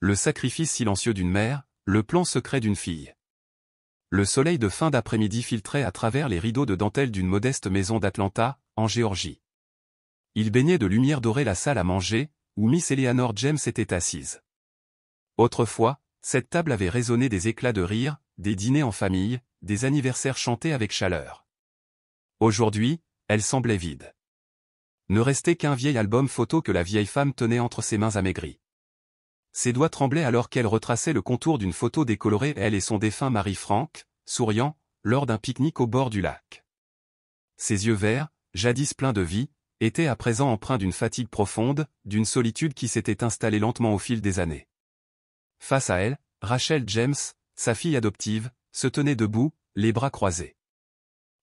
Le sacrifice silencieux d'une mère, le plan secret d'une fille. Le soleil de fin d'après-midi filtrait à travers les rideaux de dentelle d'une modeste maison d'Atlanta, en Géorgie. Il baignait de lumière dorée la salle à manger, où Miss Eleanor James était assise. Autrefois, cette table avait résonné des éclats de rire, des dîners en famille, des anniversaires chantés avec chaleur. Aujourd'hui, elle semblait vide. Ne restait qu'un vieil album photo que la vieille femme tenait entre ses mains amaigries. Ses doigts tremblaient alors qu'elle retraçait le contour d'une photo décolorée elle et son défunt mari Frank, souriant, lors d'un pique-nique au bord du lac. Ses yeux verts, jadis pleins de vie, étaient à présent empreints d'une fatigue profonde, d'une solitude qui s'était installée lentement au fil des années. Face à elle, Rachel James, sa fille adoptive, se tenait debout, les bras croisés.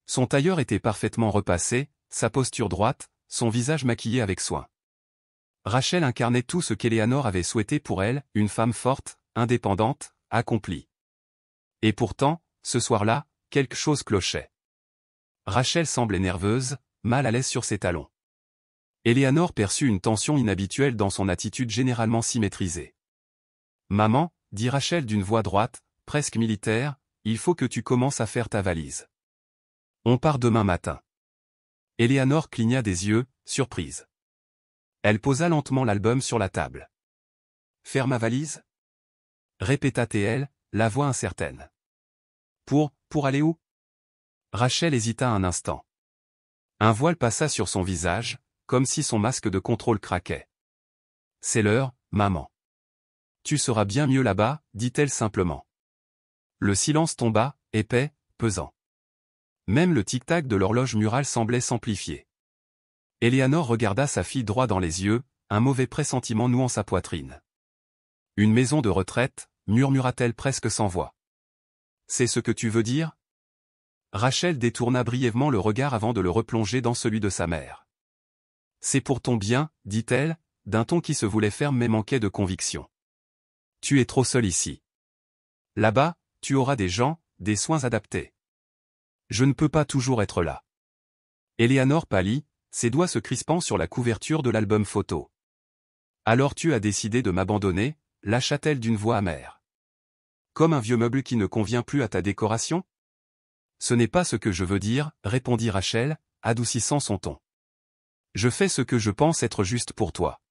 Son tailleur était parfaitement repassé, sa posture droite, son visage maquillé avec soin. Rachel incarnait tout ce qu'Eleanor avait souhaité pour elle, une femme forte, indépendante, accomplie. Et pourtant, ce soir-là, quelque chose clochait. Rachel semblait nerveuse, mal à l'aise sur ses talons. Eleanor perçut une tension inhabituelle dans son attitude généralement si maîtrisée. « Maman, dit Rachel d'une voix droite, presque militaire, il faut que tu commences à faire ta valise. On part demain matin. » Eleanor cligna des yeux, surprise. Elle posa lentement l'album sur la table. « Faire ma valise ?» répéta-t-elle, la voix incertaine. « Pour aller où ?» Rachel hésita un instant. Un voile passa sur son visage, comme si son masque de contrôle craquait. « C'est l'heure, maman. »« Tu seras bien mieux là-bas, dit-elle simplement. » Le silence tomba, épais, pesant. Même le tic-tac de l'horloge murale semblait s'amplifier. Eleanor regarda sa fille droit dans les yeux, un mauvais pressentiment nouant sa poitrine. « Une maison de retraite » murmura-t-elle presque sans voix. « C'est ce que tu veux dire ?» Rachel détourna brièvement le regard avant de le replonger dans celui de sa mère. « C'est pour ton bien, dit-elle, d'un ton qui se voulait ferme mais manquait de conviction. Tu es trop seul ici. Là-bas, tu auras des gens, des soins adaptés. Je ne peux pas toujours être là. » Eleanor pâlit, ses doigts se crispant sur la couverture de l'album photo. « Alors tu as décidé de m'abandonner » lâcha-t-elle d'une voix amère. « Comme un vieux meuble qui ne convient plus à ta décoration ?»« Ce n'est pas ce que je veux dire, » répondit Rachel, adoucissant son ton. « Je fais ce que je pense être juste pour toi. »«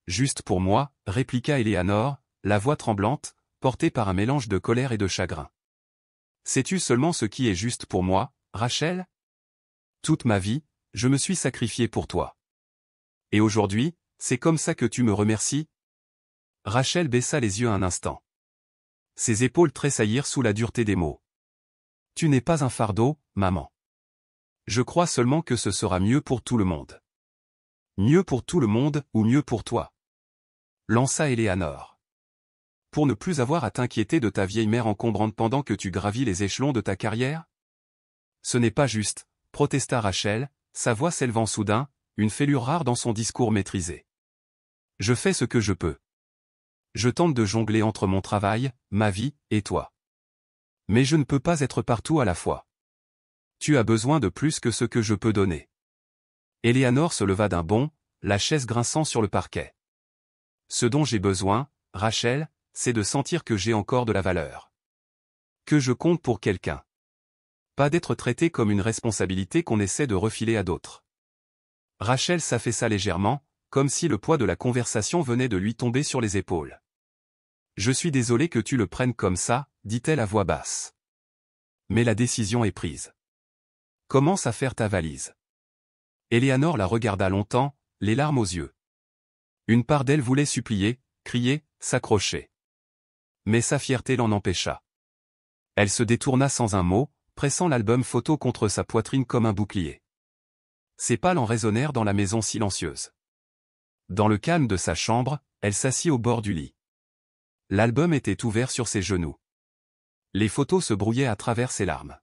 Juste pour moi, » répliqua Eleanor, la voix tremblante, portée par un mélange de colère et de chagrin. « Sais-tu seulement ce qui est juste pour moi, Rachel ? Toute ma vie, je me suis sacrifié pour toi. Et aujourd'hui, c'est comme ça que tu me remercies ?» Rachel baissa les yeux un instant. Ses épaules tressaillirent sous la dureté des mots. « Tu n'es pas un fardeau, maman. Je crois seulement que ce sera mieux pour tout le monde. »« Mieux pour tout le monde ou mieux pour toi ?» lança Eleanor. « Pour ne plus avoir à t'inquiéter de ta vieille mère encombrante pendant que tu gravis les échelons de ta carrière ? » Ce n'est pas juste, protesta Rachel, sa voix s'élevant soudain, une fêlure rare dans son discours maîtrisé. « Je fais ce que je peux. Je tente de jongler entre mon travail, ma vie, et toi. Mais je ne peux pas être partout à la fois. Tu as besoin de plus que ce que je peux donner. » Eleanor se leva d'un bond, la chaise grinçant sur le parquet. « Ce dont j'ai besoin, Rachel, c'est de sentir que j'ai encore de la valeur. Que je compte pour quelqu'un. Pas d'être traité comme une responsabilité qu'on essaie de refiler à d'autres. » Rachel s'affaissa légèrement, comme si le poids de la conversation venait de lui tomber sur les épaules. « Je suis désolée que tu le prennes comme ça, » dit-elle à voix basse. « Mais la décision est prise. Commence à faire ta valise. » Eleanor la regarda longtemps, les larmes aux yeux. Une part d'elle voulait supplier, crier, s'accrocher. Mais sa fierté l'en empêcha. Elle se détourna sans un mot, pressant l'album photo contre sa poitrine comme un bouclier. Ses pas l'en résonnèrent dans la maison silencieuse. Dans le calme de sa chambre, elle s'assit au bord du lit. L'album était ouvert sur ses genoux. Les photos se brouillaient à travers ses larmes.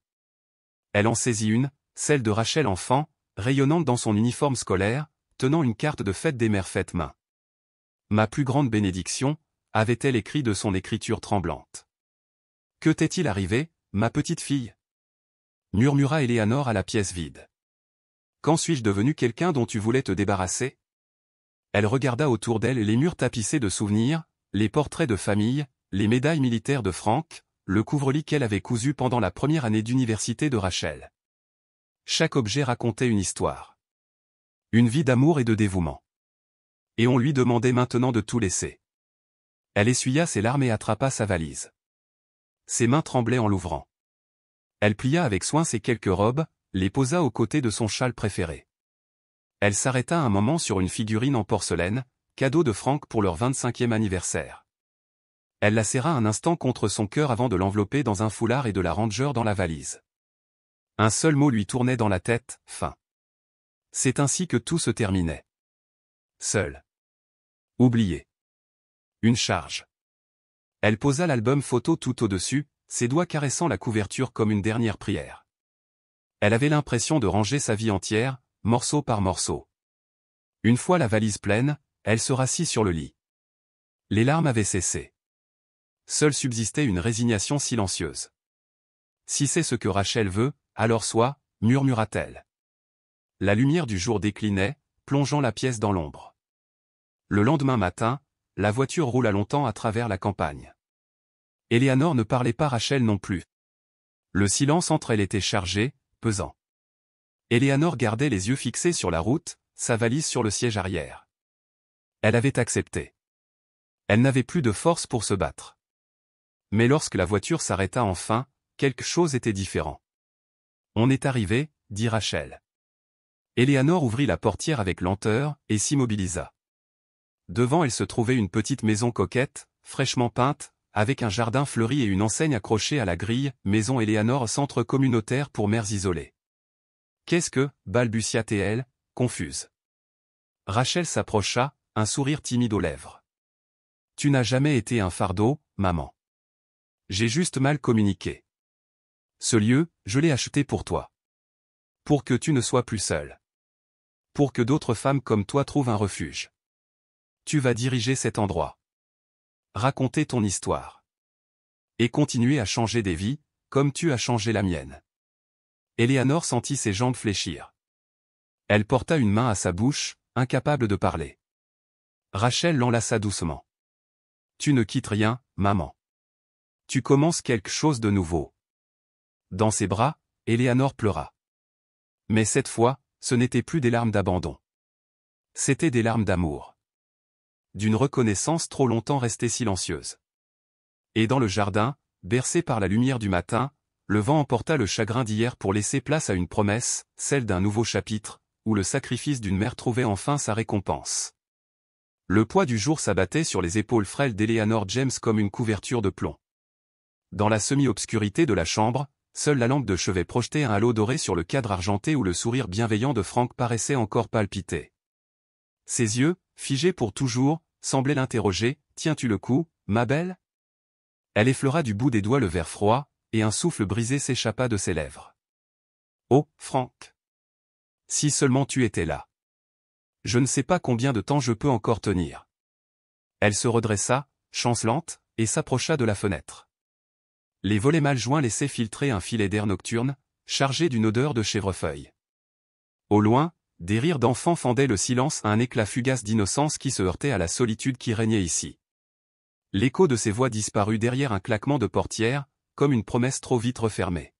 Elle en saisit une, celle de Rachel enfant, rayonnante dans son uniforme scolaire, tenant une carte de fête des mères faite main. « Ma plus grande bénédiction » avait-elle écrit de son écriture tremblante. « Que t'est-il arrivé, ma petite fille ?» murmura Eleanor à la pièce vide. « Quand suis-je devenu quelqu'un dont tu voulais te débarrasser ?» Elle regarda autour d'elle les murs tapissés de souvenirs, les portraits de famille, les médailles militaires de Franck, le couvre-lit qu'elle avait cousu pendant la première année d'université de Rachel. Chaque objet racontait une histoire. Une vie d'amour et de dévouement. Et on lui demandait maintenant de tout laisser. Elle essuya ses larmes et attrapa sa valise. Ses mains tremblaient en l'ouvrant. Elle plia avec soin ses quelques robes, les posa aux côtés de son châle préféré. Elle s'arrêta un moment sur une figurine en porcelaine, cadeau de Franck pour leur 25e anniversaire. Elle la serra un instant contre son cœur avant de l'envelopper dans un foulard et de la ranger dans la valise. Un seul mot lui tournait dans la tête, fin. C'est ainsi que tout se terminait. Seul. Oublié. Une charge. Elle posa l'album photo tout au-dessus, ses doigts caressant la couverture comme une dernière prière. Elle avait l'impression de ranger sa vie entière, morceau par morceau. Une fois la valise pleine, elle se rassit sur le lit. Les larmes avaient cessé. Seule subsistait une résignation silencieuse. Si c'est ce que Rachel veut, alors soit, murmura-t-elle. La lumière du jour déclinait, plongeant la pièce dans l'ombre. Le lendemain matin, la voiture roula longtemps à travers la campagne. Eleanor ne parlait pas, Rachel non plus. Le silence entre elles était chargé, pesant. Eleanor gardait les yeux fixés sur la route, sa valise sur le siège arrière. Elle avait accepté. Elle n'avait plus de force pour se battre. Mais lorsque la voiture s'arrêta enfin, quelque chose était différent. « On est arrivé », dit Rachel. Eleanor ouvrit la portière avec lenteur et s'immobilisa. Devant elle se trouvait une petite maison coquette, fraîchement peinte, avec un jardin fleuri et une enseigne accrochée à la grille, Maison Eleanor, centre communautaire pour mères isolées. « Qu'est-ce que » balbutia-t-elle, confuse. Rachel s'approcha, un sourire timide aux lèvres. « Tu n'as jamais été un fardeau, maman. J'ai juste mal communiqué. Ce lieu, je l'ai acheté pour toi. Pour que tu ne sois plus seule. Pour que d'autres femmes comme toi trouvent un refuge. Tu vas diriger cet endroit. Raconter ton histoire. Et continuer à changer des vies, comme tu as changé la mienne. » Eleanor sentit ses jambes fléchir. Elle porta une main à sa bouche, incapable de parler. Rachel l'enlaça doucement. « Tu ne quittes rien, maman. Tu commences quelque chose de nouveau. » Dans ses bras, Eleanor pleura. Mais cette fois, ce n'était plus des larmes d'abandon. C'étaient des larmes d'amour. D'une reconnaissance trop longtemps restée silencieuse. Et dans le jardin, bercé par la lumière du matin, le vent emporta le chagrin d'hier pour laisser place à une promesse, celle d'un nouveau chapitre, où le sacrifice d'une mère trouvait enfin sa récompense. Le poids du jour s'abattait sur les épaules frêles d'Eleanor James comme une couverture de plomb. Dans la semi-obscurité de la chambre, seule la lampe de chevet projetait un halo doré sur le cadre argenté où le sourire bienveillant de Franck paraissait encore palpiter. Ses yeux, figés pour toujours, semblaient l'interroger. « Tiens-tu le coup, ma belle ?» Elle effleura du bout des doigts le verre froid, et un souffle brisé s'échappa de ses lèvres. « Oh, Franck! Si seulement tu étais là. Je ne sais pas combien de temps je peux encore tenir. » Elle se redressa, chancelante, et s'approcha de la fenêtre. Les volets mal joints laissaient filtrer un filet d'air nocturne, chargé d'une odeur de chèvrefeuille. Au loin, des rires d'enfants fendaient le silence, un éclat fugace d'innocence qui se heurtait à la solitude qui régnait ici. L'écho de ces voix disparut derrière un claquement de portière, comme une promesse trop vite refermée.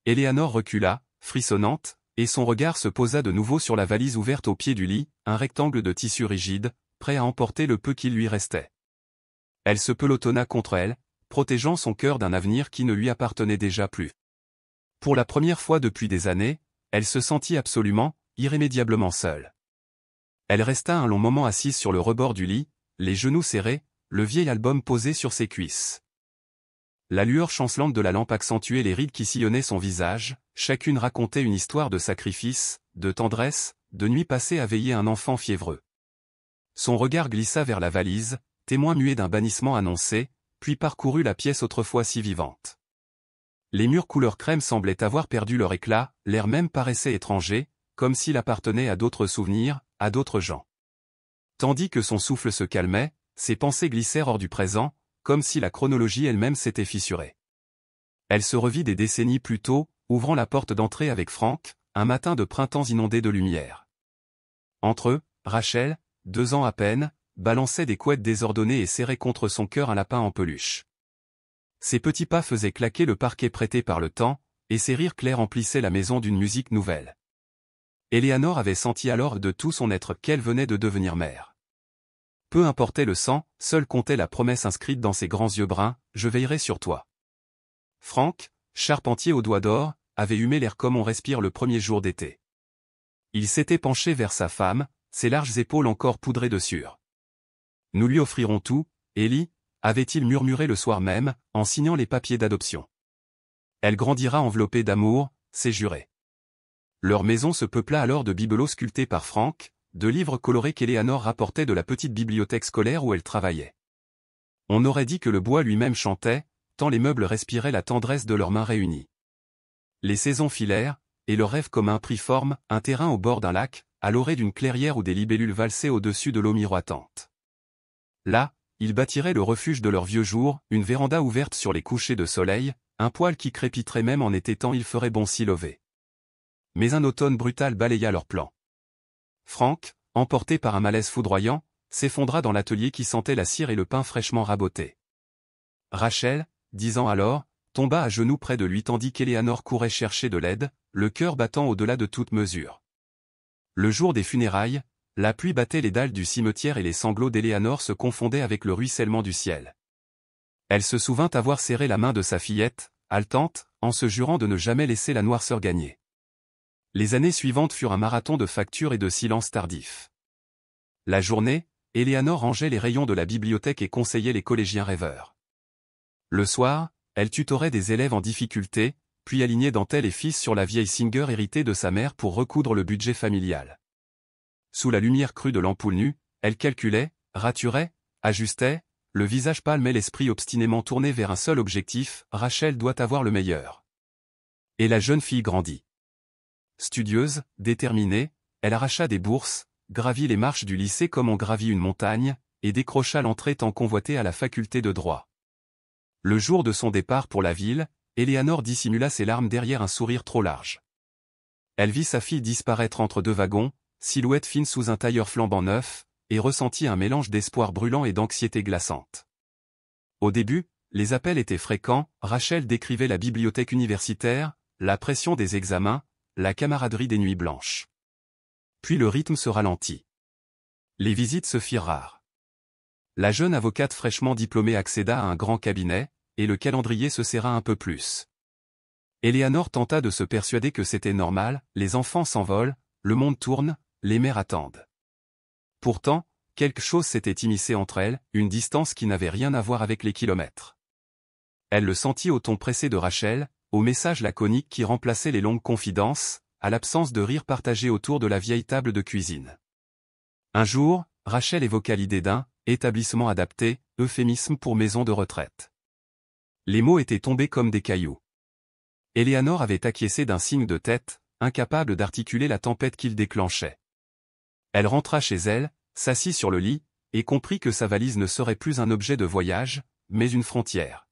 Eleanor recula, frissonnante, et son regard se posa de nouveau sur la valise ouverte au pied du lit, un rectangle de tissu rigide, prêt à emporter le peu qui lui restait. Elle se pelotonna contre elle, protégeant son cœur d'un avenir qui ne lui appartenait déjà plus. Pour la première fois depuis des années, elle se sentit absolument, irrémédiablement seule. Elle resta un long moment assise sur le rebord du lit, les genoux serrés, le vieil album posé sur ses cuisses. La lueur chancelante de la lampe accentuait les rides qui sillonnaient son visage, chacune racontait une histoire de sacrifice, de tendresse, de nuit passée à veiller un enfant fiévreux. Son regard glissa vers la valise, témoin muet d'un bannissement annoncé, puis parcourut la pièce autrefois si vivante. Les murs couleur crème semblaient avoir perdu leur éclat, l'air même paraissait étranger, comme s'il appartenait à d'autres souvenirs, à d'autres gens. Tandis que son souffle se calmait, ses pensées glissèrent hors du présent, comme si la chronologie elle-même s'était fissurée. Elle se revit des décennies plus tôt, ouvrant la porte d'entrée avec Franck, un matin de printemps inondé de lumière. Entre eux, Rachel, 2 ans à peine, balançait des couettes désordonnées et serrait contre son cœur un lapin en peluche. Ses petits pas faisaient claquer le parquet prêté par le temps, et ses rires clairs emplissaient la maison d'une musique nouvelle. Éléanore avait senti alors de tout son être qu'elle venait de devenir mère. Peu importait le sang, seule comptait la promesse inscrite dans ses grands yeux bruns, « Je veillerai sur toi ». Franck, charpentier aux doigts d'or, avait humé l'air comme on respire le premier jour d'été. Il s'était penché vers sa femme, ses larges épaules encore poudrées de sueur. « Nous lui offrirons tout, Élie », avait-il murmuré le soir même, en signant les papiers d'adoption. Elle grandira enveloppée d'amour, c'est juré. Leur maison se peupla alors de bibelots sculptés par Franck, de livres colorés qu'Éléanore rapportait de la petite bibliothèque scolaire où elle travaillait. On aurait dit que le bois lui-même chantait, tant les meubles respiraient la tendresse de leurs mains réunies. Les saisons filèrent, et leur rêve commun prit forme, un terrain au bord d'un lac, à l'orée d'une clairière où des libellules valsaient au-dessus de l'eau miroitante. Là, ils bâtiraient le refuge de leurs vieux jours, une véranda ouverte sur les couchers de soleil, un poêle qui crépiterait même en été tant il ferait bon s'y lever. Mais un automne brutal balaya leurs plans. Franck, emporté par un malaise foudroyant, s'effondra dans l'atelier qui sentait la cire et le pain fraîchement raboté. Rachel, 10 ans alors, tomba à genoux près de lui tandis qu'Éléanore courait chercher de l'aide, le cœur battant au-delà de toute mesure. Le jour des funérailles, la pluie battait les dalles du cimetière et les sanglots d'Éléanore se confondaient avec le ruissellement du ciel. Elle se souvint avoir serré la main de sa fillette, haletante, en se jurant de ne jamais laisser la noirceur gagner. Les années suivantes furent un marathon de factures et de silence tardif. La journée, Éléanore rangeait les rayons de la bibliothèque et conseillait les collégiens rêveurs. Le soir, elle tutorait des élèves en difficulté, puis alignait dentelle et fils sur la vieille Singer héritée de sa mère pour recoudre le budget familial. Sous la lumière crue de l'ampoule nue, elle calculait, raturait, ajustait, le visage pâle mais l'esprit obstinément tourné vers un seul objectif, Rachel doit avoir le meilleur. Et la jeune fille grandit. Studieuse, déterminée, elle arracha des bourses, gravit les marches du lycée comme on gravit une montagne, et décrocha l'entrée tant convoitée à la faculté de droit. Le jour de son départ pour la ville, Éléanore dissimula ses larmes derrière un sourire trop large. Elle vit sa fille disparaître entre deux wagons, silhouette fine sous un tailleur flambant neuf, et ressentit un mélange d'espoir brûlant et d'anxiété glaçante. Au début, les appels étaient fréquents, Rachel décrivait la bibliothèque universitaire, la pression des examens, la camaraderie des nuits blanches. Puis le rythme se ralentit. Les visites se firent rares. La jeune avocate fraîchement diplômée accéda à un grand cabinet, et le calendrier se serra un peu plus. Éléanore tenta de se persuader que c'était normal, les enfants s'envolent, le monde tourne, les mères attendent. Pourtant, quelque chose s'était immiscé entre elles, une distance qui n'avait rien à voir avec les kilomètres. Elle le sentit au ton pressé de Rachel, au message laconique qui remplaçait les longues confidences, à l'absence de rire partagé autour de la vieille table de cuisine. Un jour, Rachel évoqua l'idée d'un « établissement adapté », euphémisme pour maison de retraite. Les mots étaient tombés comme des cailloux. Éléanore avait acquiescé d'un signe de tête, incapable d'articuler la tempête qu'il déclenchait. Elle rentra chez elle, s'assit sur le lit, et comprit que sa valise ne serait plus un objet de voyage, mais une frontière.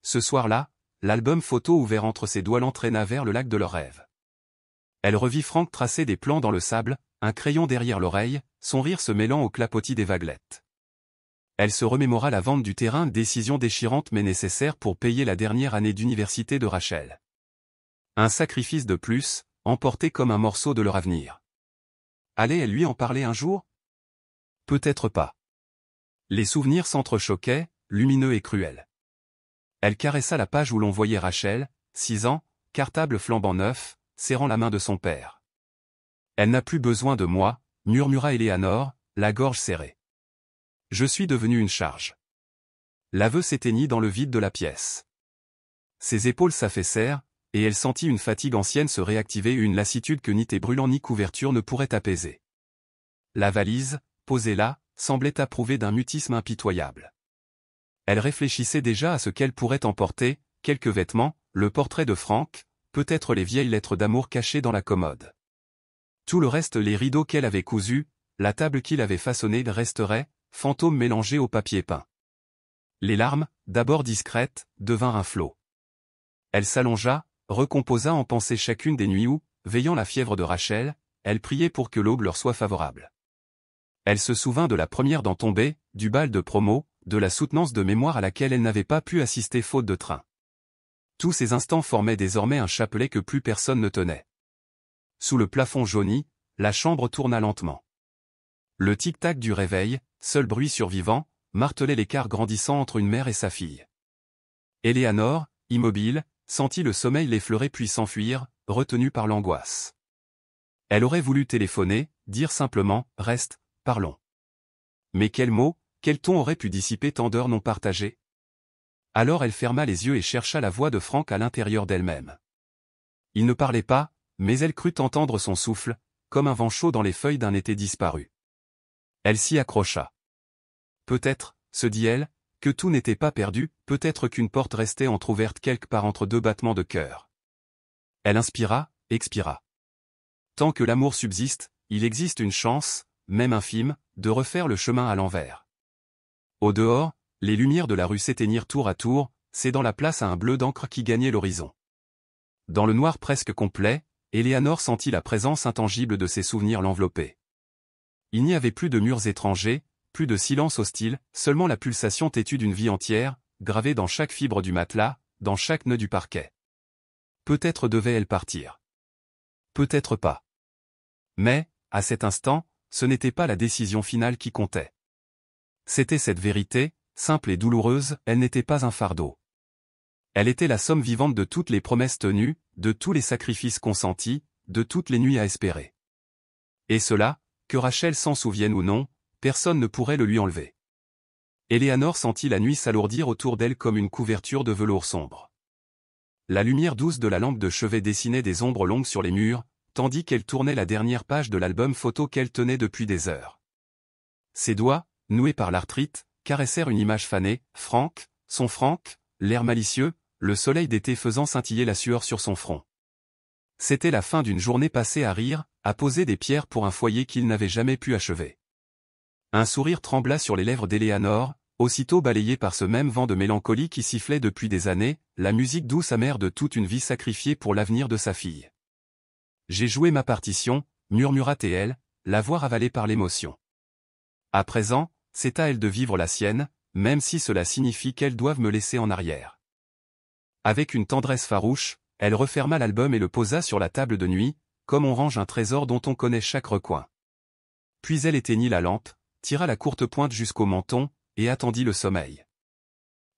Ce soir-là, l'album photo ouvert entre ses doigts l'entraîna vers le lac de leurs rêves. Elle revit Franck tracer des plans dans le sable, un crayon derrière l'oreille, son rire se mêlant au clapotis des vaguelettes. Elle se remémora la vente du terrain, décision déchirante mais nécessaire pour payer la dernière année d'université de Rachel. Un sacrifice de plus, emporté comme un morceau de leur avenir. Allait-elle lui en parler un jour? Peut-être pas. Les souvenirs s'entrechoquaient, lumineux et cruels. Elle caressa la page où l'on voyait Rachel, 6 ans, cartable flambant neuf, serrant la main de son père. Elle n'a plus besoin de moi, murmura Éléanore, la gorge serrée. Je suis devenue une charge. L'aveu s'éteignit dans le vide de la pièce. Ses épaules s'affaissèrent, et elle sentit une fatigue ancienne se réactiver, une lassitude que ni thé brûlant ni couverture ne pourraient apaiser. La valise, posée là, semblait approuver d'un mutisme impitoyable. Elle réfléchissait déjà à ce qu'elle pourrait emporter, quelques vêtements, le portrait de Franck, peut-être les vieilles lettres d'amour cachées dans la commode. Tout le reste, les rideaux qu'elle avait cousus, la table qu'il avait façonnée resterait, fantômes mélangés au papier peint. Les larmes, d'abord discrètes, devinrent un flot. Elle s'allongea, recomposa en pensée chacune des nuits où, veillant la fièvre de Rachel, elle priait pour que l'aube leur soit favorable. Elle se souvint de la première dent tombée, du bal de promo, de la soutenance de mémoire à laquelle elle n'avait pas pu assister faute de train. Tous ces instants formaient désormais un chapelet que plus personne ne tenait. Sous le plafond jauni, la chambre tourna lentement. Le tic-tac du réveil, seul bruit survivant, martelait l'écart grandissant entre une mère et sa fille. Éléanore, immobile, sentit le sommeil l'effleurer puis s'enfuir, retenue par l'angoisse. Elle aurait voulu téléphoner, dire simplement « Reste, parlons ». Mais quels mots, quel ton aurait pu dissiper tant d'heures non partagées? Alors elle ferma les yeux et chercha la voix de Franck à l'intérieur d'elle-même. Il ne parlait pas, mais elle crut entendre son souffle, comme un vent chaud dans les feuilles d'un été disparu. Elle s'y accrocha. Peut-être, se dit-elle, que tout n'était pas perdu, peut-être qu'une porte restait entr'ouverte quelque part entre deux battements de cœur. Elle inspira, expira. Tant que l'amour subsiste, il existe une chance, même infime, de refaire le chemin à l'envers. Au dehors, les lumières de la rue s'éteignirent tour à tour, cédant la place à un bleu d'encre qui gagnait l'horizon. Dans le noir presque complet, Éléanore sentit la présence intangible de ses souvenirs l'envelopper. Il n'y avait plus de murs étrangers, plus de silence hostile, seulement la pulsation têtue d'une vie entière, gravée dans chaque fibre du matelas, dans chaque nœud du parquet. Peut-être devait-elle partir. Peut-être pas. Mais, à cet instant, ce n'était pas la décision finale qui comptait. C'était cette vérité, simple et douloureuse, elle n'était pas un fardeau. Elle était la somme vivante de toutes les promesses tenues, de tous les sacrifices consentis, de toutes les nuits à espérer. Et cela, que Rachel s'en souvienne ou non, personne ne pourrait le lui enlever. Éléanore sentit la nuit s'alourdir autour d'elle comme une couverture de velours sombre. La lumière douce de la lampe de chevet dessinait des ombres longues sur les murs, tandis qu'elle tournait la dernière page de l'album photo qu'elle tenait depuis des heures. Ses doigts, noués par l'arthrite, caressèrent une image fanée, Franck, son Franck, l'air malicieux, le soleil d'été faisant scintiller la sueur sur son front. C'était la fin d'une journée passée à rire, à poser des pierres pour un foyer qu'il n'avait jamais pu achever. Un sourire trembla sur les lèvres d'Éléanore, aussitôt balayé par ce même vent de mélancolie qui sifflait depuis des années, la musique douce amère de toute une vie sacrifiée pour l'avenir de sa fille. « J'ai joué ma partition », murmura-t-elle, la voix ravalée par l'émotion. À présent, c'est à elle de vivre la sienne, même si cela signifie qu'elles doivent me laisser en arrière. Avec une tendresse farouche, elle referma l'album et le posa sur la table de nuit, comme on range un trésor dont on connaît chaque recoin. Puis elle éteignit la lampe, tira la courte pointe jusqu'au menton, et attendit le sommeil.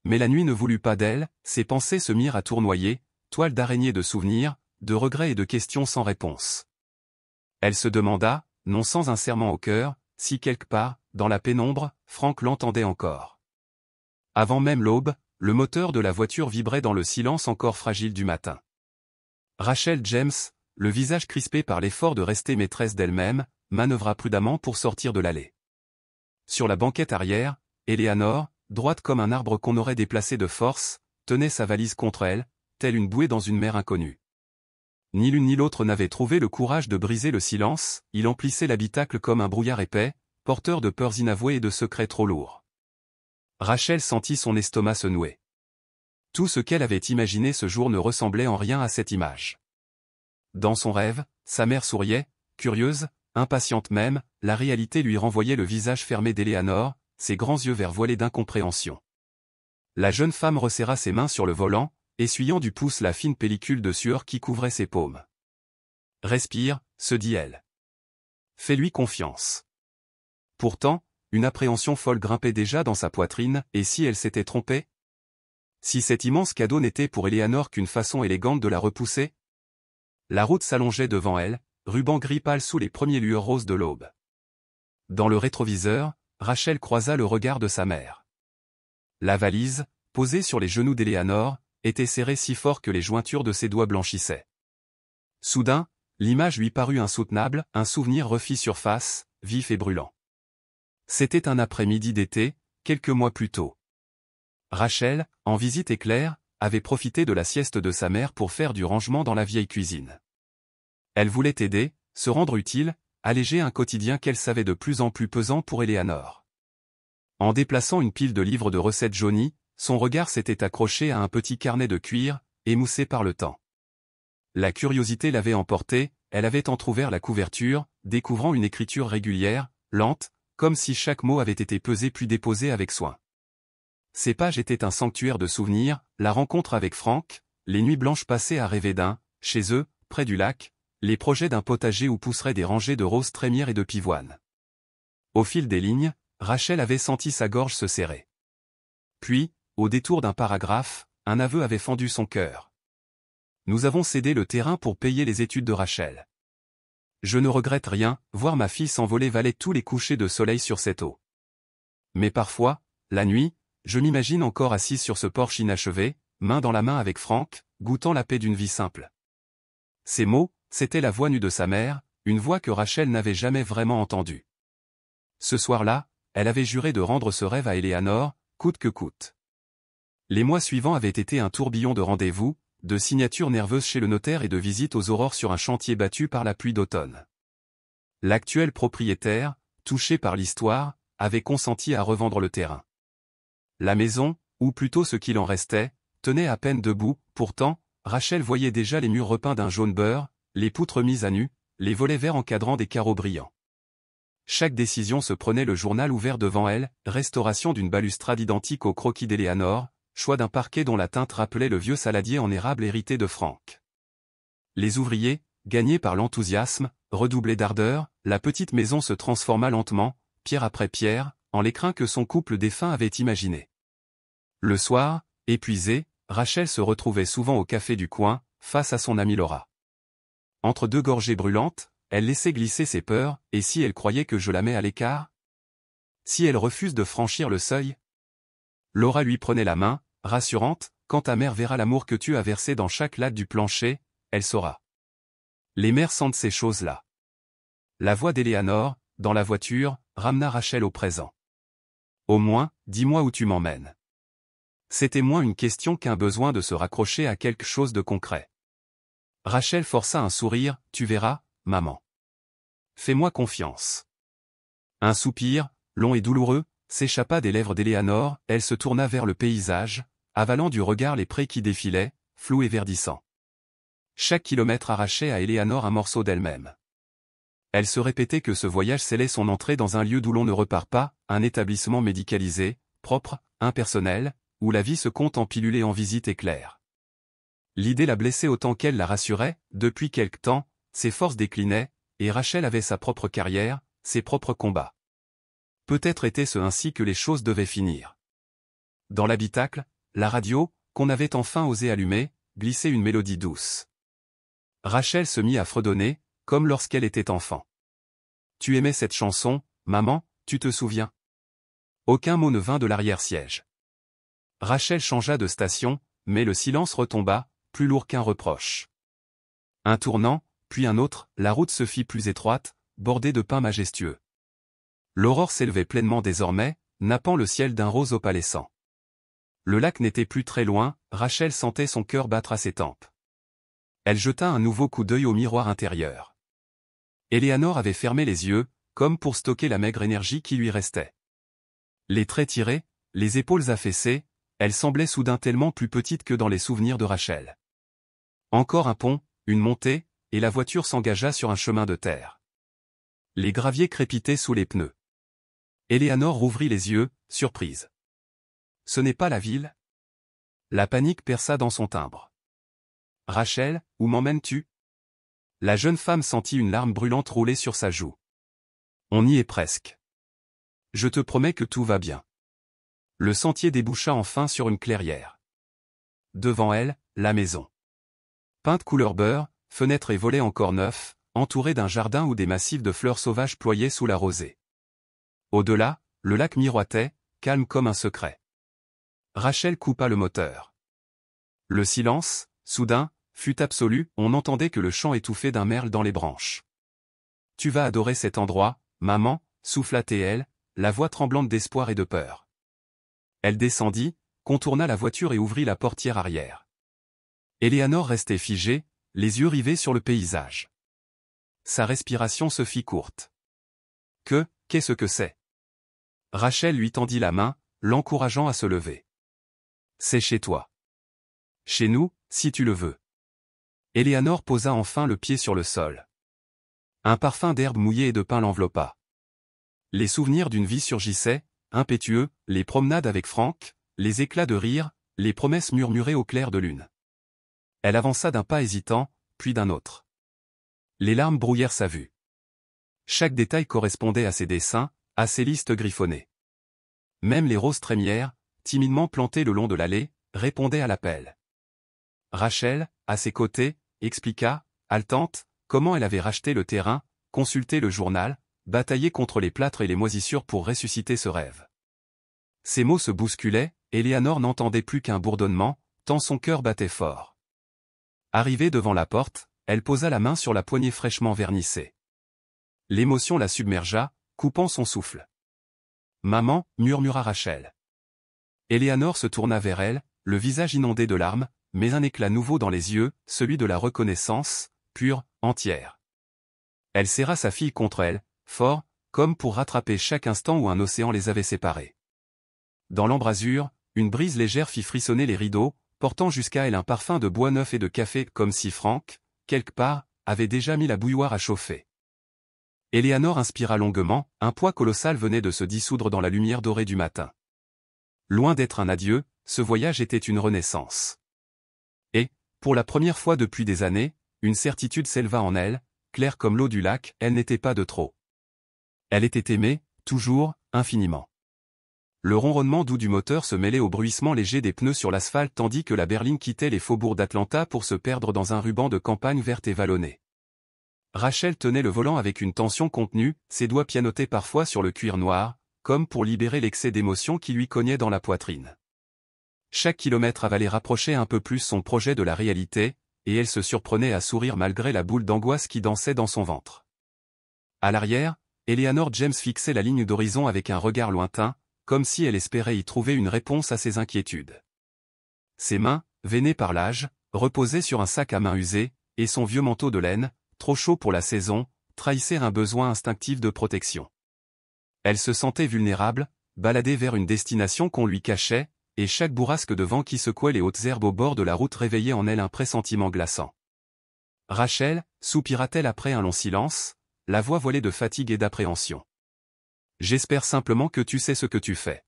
Mais la nuit ne voulut pas d'elle, ses pensées se mirent à tournoyer, toile d'araignée de souvenirs, de regrets et de questions sans réponse. Elle se demanda, non sans un serrement au cœur, si quelque part, dans la pénombre, Franck l'entendait encore. Avant même l'aube, le moteur de la voiture vibrait dans le silence encore fragile du matin. Rachel James, le visage crispé par l'effort de rester maîtresse d'elle-même, manœuvra prudemment pour sortir de l'allée. Sur la banquette arrière, Éléanore, droite comme un arbre qu'on aurait déplacé de force, tenait sa valise contre elle, telle une bouée dans une mer inconnue. Ni l'une ni l'autre n'avait trouvé le courage de briser le silence, il emplissait l'habitacle comme un brouillard épais, porteur de peurs inavouées et de secrets trop lourds. Rachel sentit son estomac se nouer. Tout ce qu'elle avait imaginé ce jour ne ressemblait en rien à cette image. Dans son rêve, sa mère souriait, curieuse, impatiente même, la réalité lui renvoyait le visage fermé d'Éléanore, ses grands yeux verts voilés d'incompréhension. La jeune femme resserra ses mains sur le volant, essuyant du pouce la fine pellicule de sueur qui couvrait ses paumes. « Respire », se dit-elle. « Fais-lui confiance. » Pourtant, une appréhension folle grimpait déjà dans sa poitrine, et si elle s'était trompée? Si cet immense cadeau n'était pour Éléanore qu'une façon élégante de la repousser? La route s'allongeait devant elle, ruban gris pâle sous les premiers lueurs roses de l'aube. Dans le rétroviseur, Rachel croisa le regard de sa mère. La valise, posée sur les genoux d'Éléanore, était serrée si fort que les jointures de ses doigts blanchissaient. Soudain, l'image lui parut insoutenable, un souvenir refit surface, vif et brûlant. C'était un après-midi d'été, quelques mois plus tôt. Rachel, en visite éclair, avait profité de la sieste de sa mère pour faire du rangement dans la vieille cuisine. Elle voulait aider, se rendre utile, alléger un quotidien qu'elle savait de plus en plus pesant pour Éléanore. En déplaçant une pile de livres de recettes jaunis, son regard s'était accroché à un petit carnet de cuir, émoussé par le temps. La curiosité l'avait emporté, elle avait entrouvert la couverture, découvrant une écriture régulière, lente, comme si chaque mot avait été pesé puis déposé avec soin. Ces pages étaient un sanctuaire de souvenirs, la rencontre avec Franck, les nuits blanches passées à rêver d'un, chez eux, près du lac, les projets d'un potager où pousseraient des rangées de roses trémières et de pivoines. Au fil des lignes, Rachel avait senti sa gorge se serrer. Puis, au détour d'un paragraphe, un aveu avait fendu son cœur. Nous avons cédé le terrain pour payer les études de Rachel. Je ne regrette rien, voir ma fille s'envoler valait tous les couchers de soleil sur cette eau. Mais parfois, la nuit, je m'imagine encore assise sur ce porche inachevé, main dans la main avec Franck, goûtant la paix d'une vie simple. Ces mots, c'était la voix nue de sa mère, une voix que Rachel n'avait jamais vraiment entendue. Ce soir-là, elle avait juré de rendre ce rêve à Éléanore, coûte que coûte. Les mois suivants avaient été un tourbillon de rendez-vous, de signatures nerveuses chez le notaire et de visites aux aurores sur un chantier battu par la pluie d'automne. L'actuel propriétaire, touché par l'histoire, avait consenti à revendre le terrain. La maison, ou plutôt ce qu'il en restait, tenait à peine debout, pourtant, Rachel voyait déjà les murs repeints d'un jaune beurre, les poutres mises à nu, les volets verts encadrant des carreaux brillants. Chaque décision se prenait le journal ouvert devant elle, restauration d'une balustrade identique au croquis d'Éléanore, choix d'un parquet dont la teinte rappelait le vieux saladier en érable hérité de Franck. Les ouvriers, gagnés par l'enthousiasme, redoublaient d'ardeur, la petite maison se transforma lentement, pierre après pierre, en l'écrin que son couple défunt avait imaginé. Le soir, épuisée, Rachel se retrouvait souvent au café du coin, face à son amie Laura. Entre deux gorgées brûlantes, elle laissait glisser ses peurs, et si elle croyait que je la mets à l'écart? Si elle refuse de franchir le seuil? Laura lui prenait la main, rassurante, quand ta mère verra l'amour que tu as versé dans chaque latte du plancher, elle saura. Les mères sentent ces choses-là. La voix d'Éléanore, dans la voiture, ramena Rachel au présent. Au moins, dis-moi où tu m'emmènes. C'était moins une question qu'un besoin de se raccrocher à quelque chose de concret. Rachel força un sourire, tu verras, maman. Fais-moi confiance. Un soupir, long et douloureux, s'échappa des lèvres d'Éléanore, elle se tourna vers le paysage, avalant du regard les prés qui défilaient, flous et verdissants. Chaque kilomètre arrachait à Éléanore un morceau d'elle-même. Elle se répétait que ce voyage scellait son entrée dans un lieu d'où l'on ne repart pas, un établissement médicalisé, propre, impersonnel, où la vie se compte en pilules et en visites éclairs. L'idée la blessait autant qu'elle la rassurait, depuis quelque temps, ses forces déclinaient, et Rachel avait sa propre carrière, ses propres combats. Peut-être était-ce ainsi que les choses devaient finir. Dans l'habitacle, la radio, qu'on avait enfin osé allumer, glissait une mélodie douce. Rachel se mit à fredonner, comme lorsqu'elle était enfant. Tu aimais cette chanson, maman, tu te souviens? Aucun mot ne vint de l'arrière-siège. Rachel changea de station, mais le silence retomba, plus lourd qu'un reproche. Un tournant, puis un autre, la route se fit plus étroite, bordée de pins majestueux. L'aurore s'élevait pleinement désormais, nappant le ciel d'un rose opalescent. Le lac n'était plus très loin, Rachel sentait son cœur battre à ses tempes. Elle jeta un nouveau coup d'œil au miroir intérieur. Éléanore avait fermé les yeux, comme pour stocker la maigre énergie qui lui restait. Les traits tirés, les épaules affaissées, elle semblait soudain tellement plus petite que dans les souvenirs de Rachel. Encore un pont, une montée, et la voiture s'engagea sur un chemin de terre. Les graviers crépitaient sous les pneus. Éléanore rouvrit les yeux, surprise. Ce n'est pas la ville? La panique perça dans son timbre. Rachel, où m'emmènes-tu? La jeune femme sentit une larme brûlante rouler sur sa joue. On y est presque. Je te promets que tout va bien. Le sentier déboucha enfin sur une clairière. Devant elle, la maison. Peinte couleur beurre, fenêtres et volets encore neufs, entourée d'un jardin où des massifs de fleurs sauvages ployaient sous la rosée. Au-delà, le lac miroitait, calme comme un secret. Rachel coupa le moteur. Le silence, soudain, fut absolu, on n'entendait que le chant étouffé d'un merle dans les branches. Tu vas adorer cet endroit, maman, souffla-t-elle, la voix tremblante d'espoir et de peur. Elle descendit, contourna la voiture et ouvrit la portière arrière. Éléanore restait figée, les yeux rivés sur le paysage. Sa respiration se fit courte. Qu'est-ce que c'est? Rachel lui tendit la main, l'encourageant à se lever. C'est chez toi. Chez nous, si tu le veux. Éléanore posa enfin le pied sur le sol. Un parfum d'herbe mouillée et de pin l'enveloppa. Les souvenirs d'une vie surgissaient, impétueux, les promenades avec Franck, les éclats de rire, les promesses murmurées au clair de lune. Elle avança d'un pas hésitant, puis d'un autre. Les larmes brouillèrent sa vue. Chaque détail correspondait à ses dessins, à ses listes griffonnées. Même les roses trémières, timidement plantées le long de l'allée, répondaient à l'appel. Rachel, à ses côtés, expliqua, haletante, comment elle avait racheté le terrain, consulté le journal, bataillé contre les plâtres et les moisissures pour ressusciter ce rêve. Ses mots se bousculaient, Éléanore n'entendait plus qu'un bourdonnement, tant son cœur battait fort. Arrivée devant la porte, elle posa la main sur la poignée fraîchement vernissée. L'émotion la submergea, coupant son souffle. « Maman » murmura Rachel. Éléanore se tourna vers elle, le visage inondé de larmes, mais un éclat nouveau dans les yeux, celui de la reconnaissance, pure, entière. Elle serra sa fille contre elle, fort, comme pour rattraper chaque instant où un océan les avait séparés. Dans l'embrasure, une brise légère fit frissonner les rideaux, portant jusqu'à elle un parfum de bois neuf et de café, comme si Franck, quelque part, avait déjà mis la bouilloire à chauffer. Éléanore inspira longuement, un poids colossal venait de se dissoudre dans la lumière dorée du matin. Loin d'être un adieu, ce voyage était une renaissance. Et, pour la première fois depuis des années, une certitude s'éleva en elle, claire comme l'eau du lac, elle n'était pas de trop. Elle était aimée, toujours, infiniment. Le ronronnement doux du moteur se mêlait au bruissement léger des pneus sur l'asphalte tandis que la berline quittait les faubourgs d'Atlanta pour se perdre dans un ruban de campagne verte et vallonnée. Rachel tenait le volant avec une tension contenue, ses doigts pianotaient parfois sur le cuir noir, comme pour libérer l'excès d'émotion qui lui cognait dans la poitrine. Chaque kilomètre avalait rapprocher un peu plus son projet de la réalité, et elle se surprenait à sourire malgré la boule d'angoisse qui dansait dans son ventre. À l'arrière, Éléanore James fixait la ligne d'horizon avec un regard lointain, comme si elle espérait y trouver une réponse à ses inquiétudes. Ses mains, veinées par l'âge, reposaient sur un sac à main usé, et son vieux manteau de laine, trop chaud pour la saison, trahissait un besoin instinctif de protection. Elle se sentait vulnérable, baladée vers une destination qu'on lui cachait, et chaque bourrasque de vent qui secouait les hautes herbes au bord de la route réveillait en elle un pressentiment glaçant. « Rachel » soupira-t-elle après un long silence, la voix voilée de fatigue et d'appréhension. « J'espère simplement que tu sais ce que tu fais. »«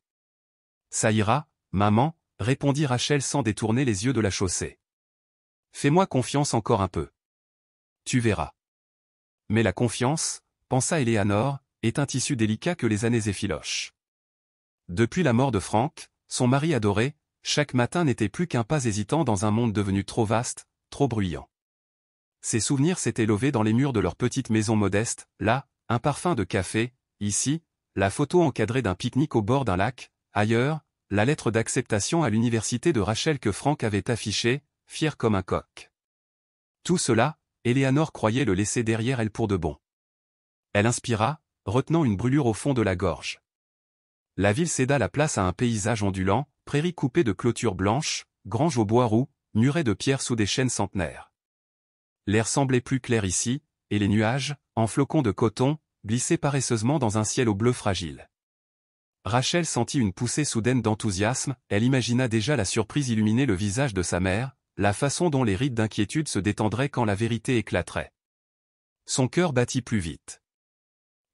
Ça ira, maman » répondit Rachel sans détourner les yeux de la chaussée. « Fais-moi confiance encore un peu. Tu verras. » Mais la confiance, pensa Éléanore, est un tissu délicat que les années effilochent. Depuis la mort de Franck, son mari adoré, chaque matin n'était plus qu'un pas hésitant dans un monde devenu trop vaste, trop bruyant. Ses souvenirs s'étaient levés dans les murs de leur petite maison modeste, là, un parfum de café, ici, la photo encadrée d'un pique-nique au bord d'un lac, ailleurs, la lettre d'acceptation à l'université de Rachel que Franck avait affichée, fier comme un coq. Tout cela, Éléanore croyait le laisser derrière elle pour de bon. Elle inspira, retenant une brûlure au fond de la gorge. La ville céda la place à un paysage ondulant, prairies coupées de clôtures blanches, granges au bois roux, murées de pierres sous des chênes centenaires. L'air semblait plus clair ici, et les nuages, en flocons de coton, glissaient paresseusement dans un ciel au bleu fragile. Rachel sentit une poussée soudaine d'enthousiasme, elle imagina déjà la surprise illuminer le visage de sa mère, la façon dont les rides d'inquiétude se détendraient quand la vérité éclaterait. Son cœur battit plus vite.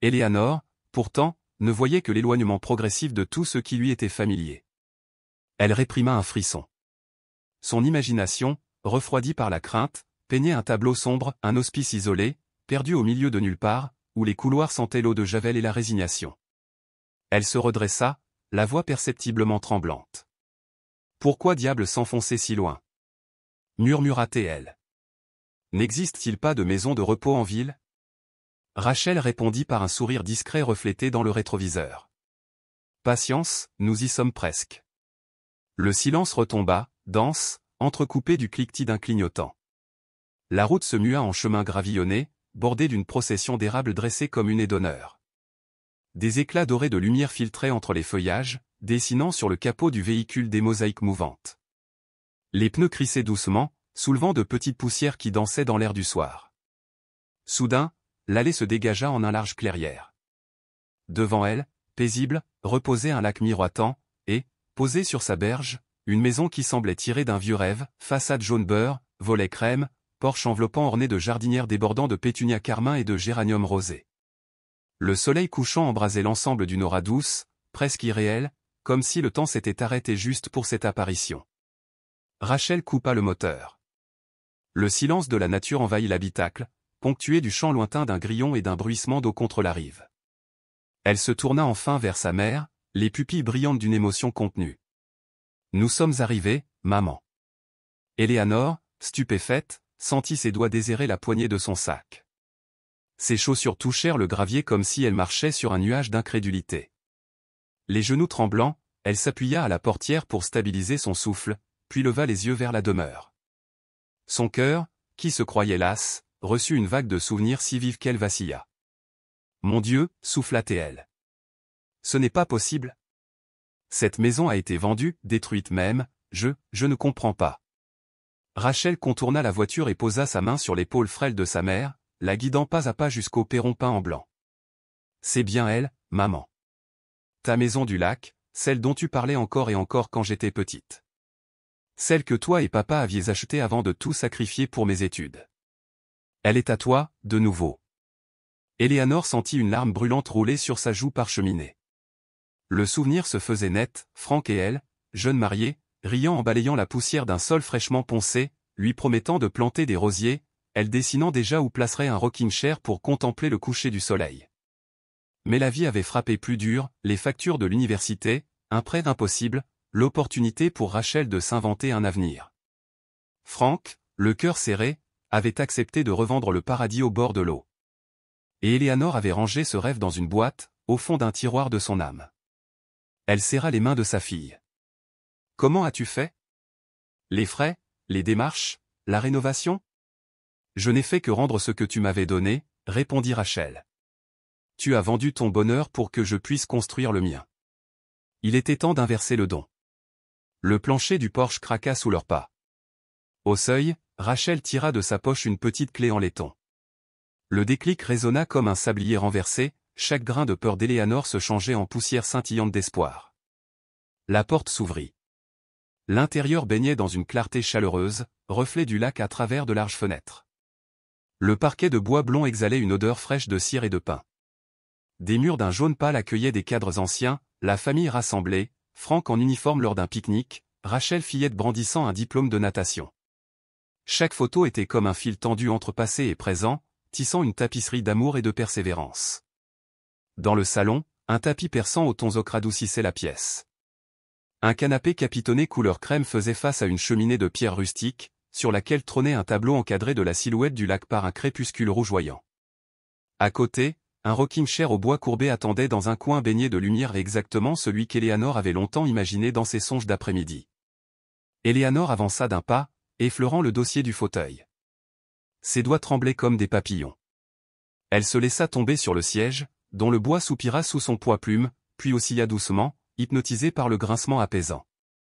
Éléanore, pourtant, ne voyait que l'éloignement progressif de tout ce qui lui était familier. Elle réprima un frisson. Son imagination, refroidie par la crainte, peignait un tableau sombre, un hospice isolé, perdu au milieu de nulle part, où les couloirs sentaient l'eau de javel et la résignation. Elle se redressa, la voix perceptiblement tremblante. « Pourquoi diable s'enfoncer si loin » murmura-t-elle. « N'existe-t-il pas de maison de repos en ville » Rachel répondit par un sourire discret reflété dans le rétroviseur. « Patience, nous y sommes presque. » Le silence retomba, dense, entrecoupé du cliquetis d'un clignotant. La route se mua en chemin gravillonné, bordé d'une procession d'érables dressés comme une aide d'honneur. Des éclats dorés de lumière filtraient entre les feuillages, dessinant sur le capot du véhicule des mosaïques mouvantes. Les pneus crissaient doucement, soulevant de petites poussières qui dansaient dans l'air du soir. Soudain, l'allée se dégagea en un large clairière. Devant elle, paisible, reposait un lac miroitant, et, posée sur sa berge, une maison qui semblait tirée d'un vieux rêve, façade jaune beurre, volets crème, porche enveloppant orné de jardinières débordant de pétunias carmin et de géraniums rosés. Le soleil couchant embrasait l'ensemble d'une aura douce, presque irréelle, comme si le temps s'était arrêté juste pour cette apparition. Rachel coupa le moteur. Le silence de la nature envahit l'habitacle, ponctué du chant lointain d'un grillon et d'un bruissement d'eau contre la rive. Elle se tourna enfin vers sa mère, les pupilles brillantes d'une émotion contenue. « Nous sommes arrivés, maman. » Éléanore, stupéfaite, sentit ses doigts déserrer la poignée de son sac. Ses chaussures touchèrent le gravier comme si elle marchait sur un nuage d'incrédulité. Les genoux tremblants, elle s'appuya à la portière pour stabiliser son souffle, puis leva les yeux vers la demeure. Son cœur, qui se croyait las, reçut une vague de souvenirs si vive qu'elle vacilla. « Mon Dieu, souffla-t-elle. Ce n'est pas possible. Cette maison a été vendue, détruite même, je ne comprends pas. » Rachel contourna la voiture et posa sa main sur l'épaule frêle de sa mère, la guidant pas à pas jusqu'au perron peint en blanc. « C'est bien elle, maman. Ta maison du lac, celle dont tu parlais encore et encore quand j'étais petite. Celle que toi et papa aviez achetée avant de tout sacrifier pour mes études. Elle est à toi, de nouveau. » Éléanore sentit une larme brûlante rouler sur sa joue parcheminée. Le souvenir se faisait net, Franck et elle, jeunes mariés, riant en balayant la poussière d'un sol fraîchement poncé, lui promettant de planter des rosiers, elle dessinant déjà où placerait un rocking chair pour contempler le coucher du soleil. Mais la vie avait frappé plus dur, les factures de l'université, un prêt impossible, l'opportunité pour Rachel de s'inventer un avenir. Franck, le cœur serré, avait accepté de revendre le paradis au bord de l'eau. Et Éléanore avait rangé ce rêve dans une boîte, au fond d'un tiroir de son âme. Elle serra les mains de sa fille. « Comment as-tu fait? Les frais, les démarches, la rénovation? » « Je n'ai fait que rendre ce que tu m'avais donné, » répondit Rachel. « Tu as vendu ton bonheur pour que je puisse construire le mien. » Il était temps d'inverser le don. Le plancher du porche craqua sous leurs pas. Au seuil, Rachel tira de sa poche une petite clé en laiton. Le déclic résonna comme un sablier renversé, chaque grain de peur d'Éléanore se changeait en poussière scintillante d'espoir. La porte s'ouvrit. L'intérieur baignait dans une clarté chaleureuse, reflet du lac à travers de larges fenêtres. Le parquet de bois blond exhalait une odeur fraîche de cire et de pin. Des murs d'un jaune pâle accueillaient des cadres anciens, la famille rassemblée, Franck en uniforme lors d'un pique-nique, Rachel fillette brandissant un diplôme de natation. Chaque photo était comme un fil tendu entre passé et présent, tissant une tapisserie d'amour et de persévérance. Dans le salon, un tapis perçant aux tons ocre adoucissait la pièce. Un canapé capitonné couleur crème faisait face à une cheminée de pierre rustique, sur laquelle trônait un tableau encadré de la silhouette du lac par un crépuscule rougeoyant. À côté, un rocking chair au bois courbé attendait dans un coin baigné de lumière exactement celui qu'Éléanore avait longtemps imaginé dans ses songes d'après-midi. Éléanore avança d'un pas, effleurant le dossier du fauteuil. Ses doigts tremblaient comme des papillons. Elle se laissa tomber sur le siège, dont le bois soupira sous son poids plume, puis oscilla doucement, hypnotisé par le grincement apaisant.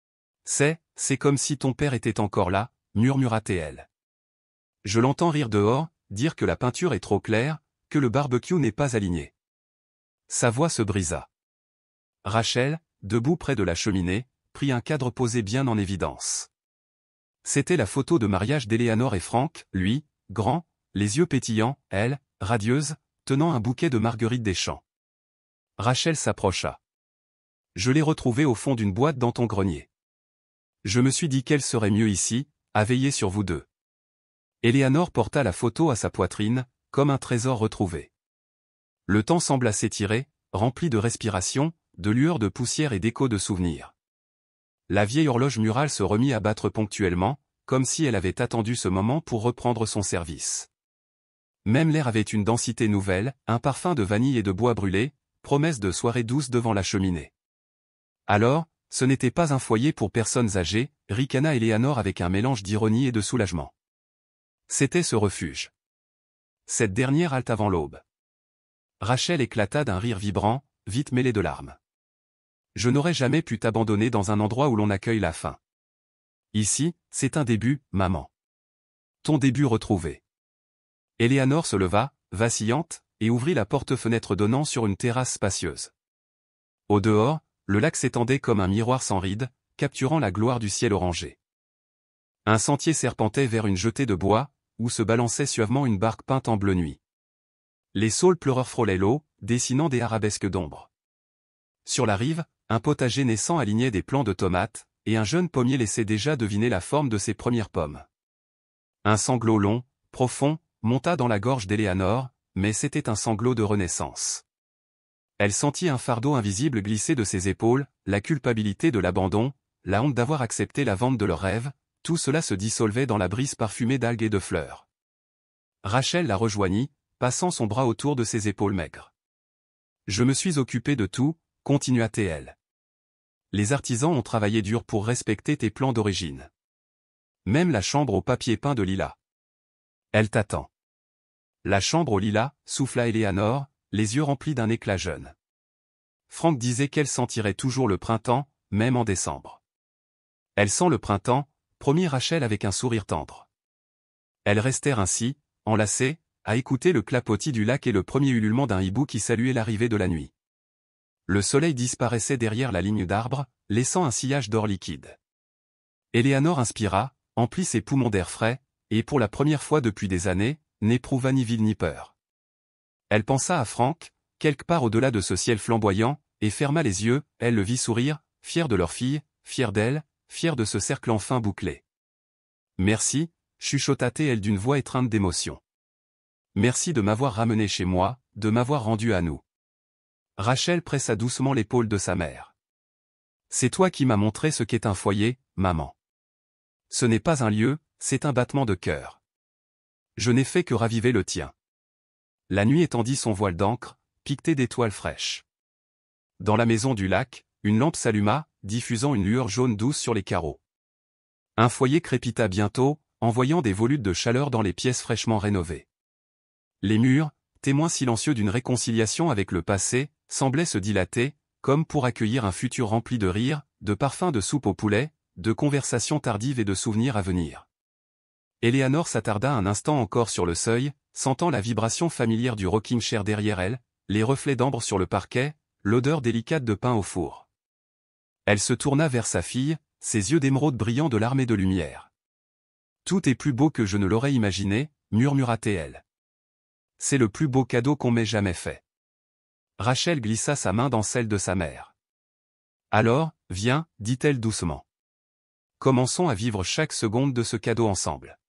« C'est comme si ton père était encore là, » murmura-t-elle. « Je l'entends rire dehors, dire que la peinture est trop claire, que le barbecue n'est pas aligné. » Sa voix se brisa. Rachel, debout près de la cheminée, prit un cadre posé bien en évidence. C'était la photo de mariage d'Éléanore et Franck, lui, grand, les yeux pétillants, elle, radieuse, tenant un bouquet de marguerites des champs. Rachel s'approcha. « Je l'ai retrouvée au fond d'une boîte dans ton grenier. Je me suis dit qu'elle serait mieux ici, à veiller sur vous deux. » Éléanore porta la photo à sa poitrine, comme un trésor retrouvé. Le temps sembla s'étirer, rempli de respiration, de lueurs de poussière et d'échos de souvenirs. La vieille horloge murale se remit à battre ponctuellement, comme si elle avait attendu ce moment pour reprendre son service. Même l'air avait une densité nouvelle, un parfum de vanille et de bois brûlé, promesse de soirée douce devant la cheminée. Alors, ce n'était pas un foyer pour personnes âgées, ricana Éléanore avec un mélange d'ironie et de soulagement. C'était ce refuge. Cette dernière halte avant l'aube. Rachel éclata d'un rire vibrant, vite mêlé de larmes. « Je n'aurais jamais pu t'abandonner dans un endroit où l'on accueille la faim. Ici, c'est un début, maman. Ton début retrouvé. » Éléanore se leva, vacillante, et ouvrit la porte-fenêtre donnant sur une terrasse spacieuse. Au dehors, le lac s'étendait comme un miroir sans rides, capturant la gloire du ciel orangé. Un sentier serpentait vers une jetée de bois, où se balançait suavement une barque peinte en bleu nuit. Les saules pleureurs frôlaient l'eau, dessinant des arabesques d'ombre. Sur la rive, un potager naissant alignait des plants de tomates, et un jeune pommier laissait déjà deviner la forme de ses premières pommes. Un sanglot long, profond, monta dans la gorge d'Éléanore, mais c'était un sanglot de renaissance. Elle sentit un fardeau invisible glisser de ses épaules, la culpabilité de l'abandon, la honte d'avoir accepté la vente de leurs rêves, tout cela se dissolvait dans la brise parfumée d'algues et de fleurs. Rachel la rejoignit, passant son bras autour de ses épaules maigres. « Je me suis occupé de tout », continua-t-elle. « Les artisans ont travaillé dur pour respecter tes plans d'origine. Même la chambre au papier peint de lilas. Elle t'attend. » La chambre au lilas, souffla Éléanore, les yeux remplis d'un éclat jeune. Franck disait qu'elle sentirait toujours le printemps, même en décembre. Elle sent le printemps, promit Rachel avec un sourire tendre. Elles restèrent ainsi, enlacées, à écouter le clapotis du lac et le premier ululement d'un hibou qui saluait l'arrivée de la nuit. Le soleil disparaissait derrière la ligne d'arbres, laissant un sillage d'or liquide. Éléanore inspira, emplit ses poumons d'air frais, et pour la première fois depuis des années, n'éprouva ni ville ni peur. Elle pensa à Franck, quelque part au-delà de ce ciel flamboyant, et ferma les yeux, elle le vit sourire, fière de leur fille, fière d'elle, fière de ce cercle enfin bouclé. « Merci », chuchota-t-elle d'une voix étreinte d'émotion. « Merci de m'avoir ramené chez moi, de m'avoir rendu à nous. » Rachel pressa doucement l'épaule de sa mère. « C'est toi qui m'as montré ce qu'est un foyer, maman. Ce n'est pas un lieu, c'est un battement de cœur. Je n'ai fait que raviver le tien. » La nuit étendit son voile d'encre, piqueté d'étoiles fraîches. Dans la maison du lac, une lampe s'alluma, diffusant une lueur jaune douce sur les carreaux. Un foyer crépita bientôt, envoyant des volutes de chaleur dans les pièces fraîchement rénovées. Les murs, témoins silencieux d'une réconciliation avec le passé, semblaient se dilater, comme pour accueillir un futur rempli de rires, de parfums de soupe au poulet, de conversations tardives et de souvenirs à venir. Éléanore s'attarda un instant encore sur le seuil, sentant la vibration familière du rocking chair derrière elle, les reflets d'ambre sur le parquet, l'odeur délicate de pain au four. Elle se tourna vers sa fille, ses yeux d'émeraude brillant de l'armée de lumière. « Tout est plus beau que je ne l'aurais imaginé », murmura-t-elle. « C'est le plus beau cadeau qu'on m'ait jamais fait. » Rachel glissa sa main dans celle de sa mère. « Alors, viens, dit-elle doucement. Commençons à vivre chaque seconde de ce cadeau ensemble. »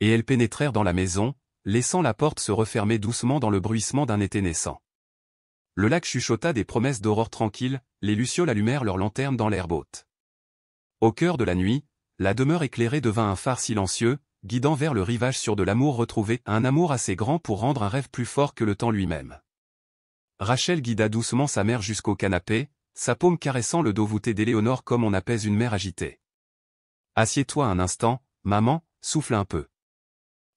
Et elles pénétrèrent dans la maison, laissant la porte se refermer doucement dans le bruissement d'un été naissant. Le lac chuchota des promesses d'aurore tranquille, les lucioles allumèrent leurs lanternes dans l'herbe haute. Au cœur de la nuit, la demeure éclairée devint un phare silencieux, guidant vers le rivage sur de l'amour retrouvé, un amour assez grand pour rendre un rêve plus fort que le temps lui-même. Rachel guida doucement sa mère jusqu'au canapé, sa paume caressant le dos voûté d'Éléanore comme on apaise une mer agitée. « Assieds-toi un instant, maman, souffle un peu.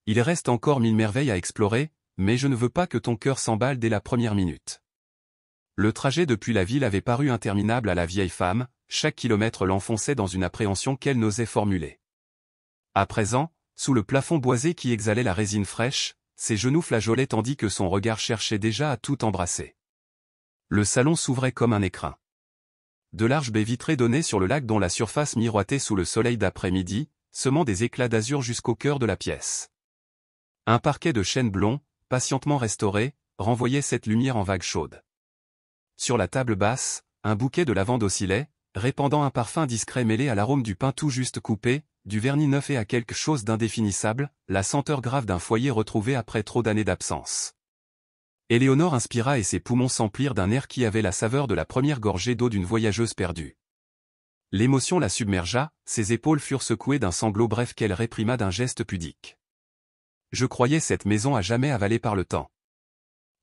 Il reste encore 1000 merveilles à explorer, mais je ne veux pas que ton cœur s'emballe dès la première minute. » Le trajet depuis la ville avait paru interminable à la vieille femme, chaque kilomètre l'enfonçait dans une appréhension qu'elle n'osait formuler. À présent, sous le plafond boisé qui exhalait la résine fraîche, ses genoux flageolaient tandis que son regard cherchait déjà à tout embrasser. Le salon s'ouvrait comme un écrin. De larges baies vitrées donnaient sur le lac dont la surface miroitait sous le soleil d'après-midi, semant des éclats d'azur jusqu'au cœur de la pièce. Un parquet de chêne blond, patientement restauré, renvoyait cette lumière en vagues chaudes. Sur la table basse, un bouquet de lavande oscillait, répandant un parfum discret mêlé à l'arôme du pain tout juste coupé, du vernis neuf et à quelque chose d'indéfinissable, la senteur grave d'un foyer retrouvé après trop d'années d'absence. Éléanore inspira et ses poumons s'emplirent d'un air qui avait la saveur de la première gorgée d'eau d'une voyageuse perdue. L'émotion la submergea, ses épaules furent secouées d'un sanglot bref qu'elle réprima d'un geste pudique. « Je croyais cette maison à jamais avalée par le temps. »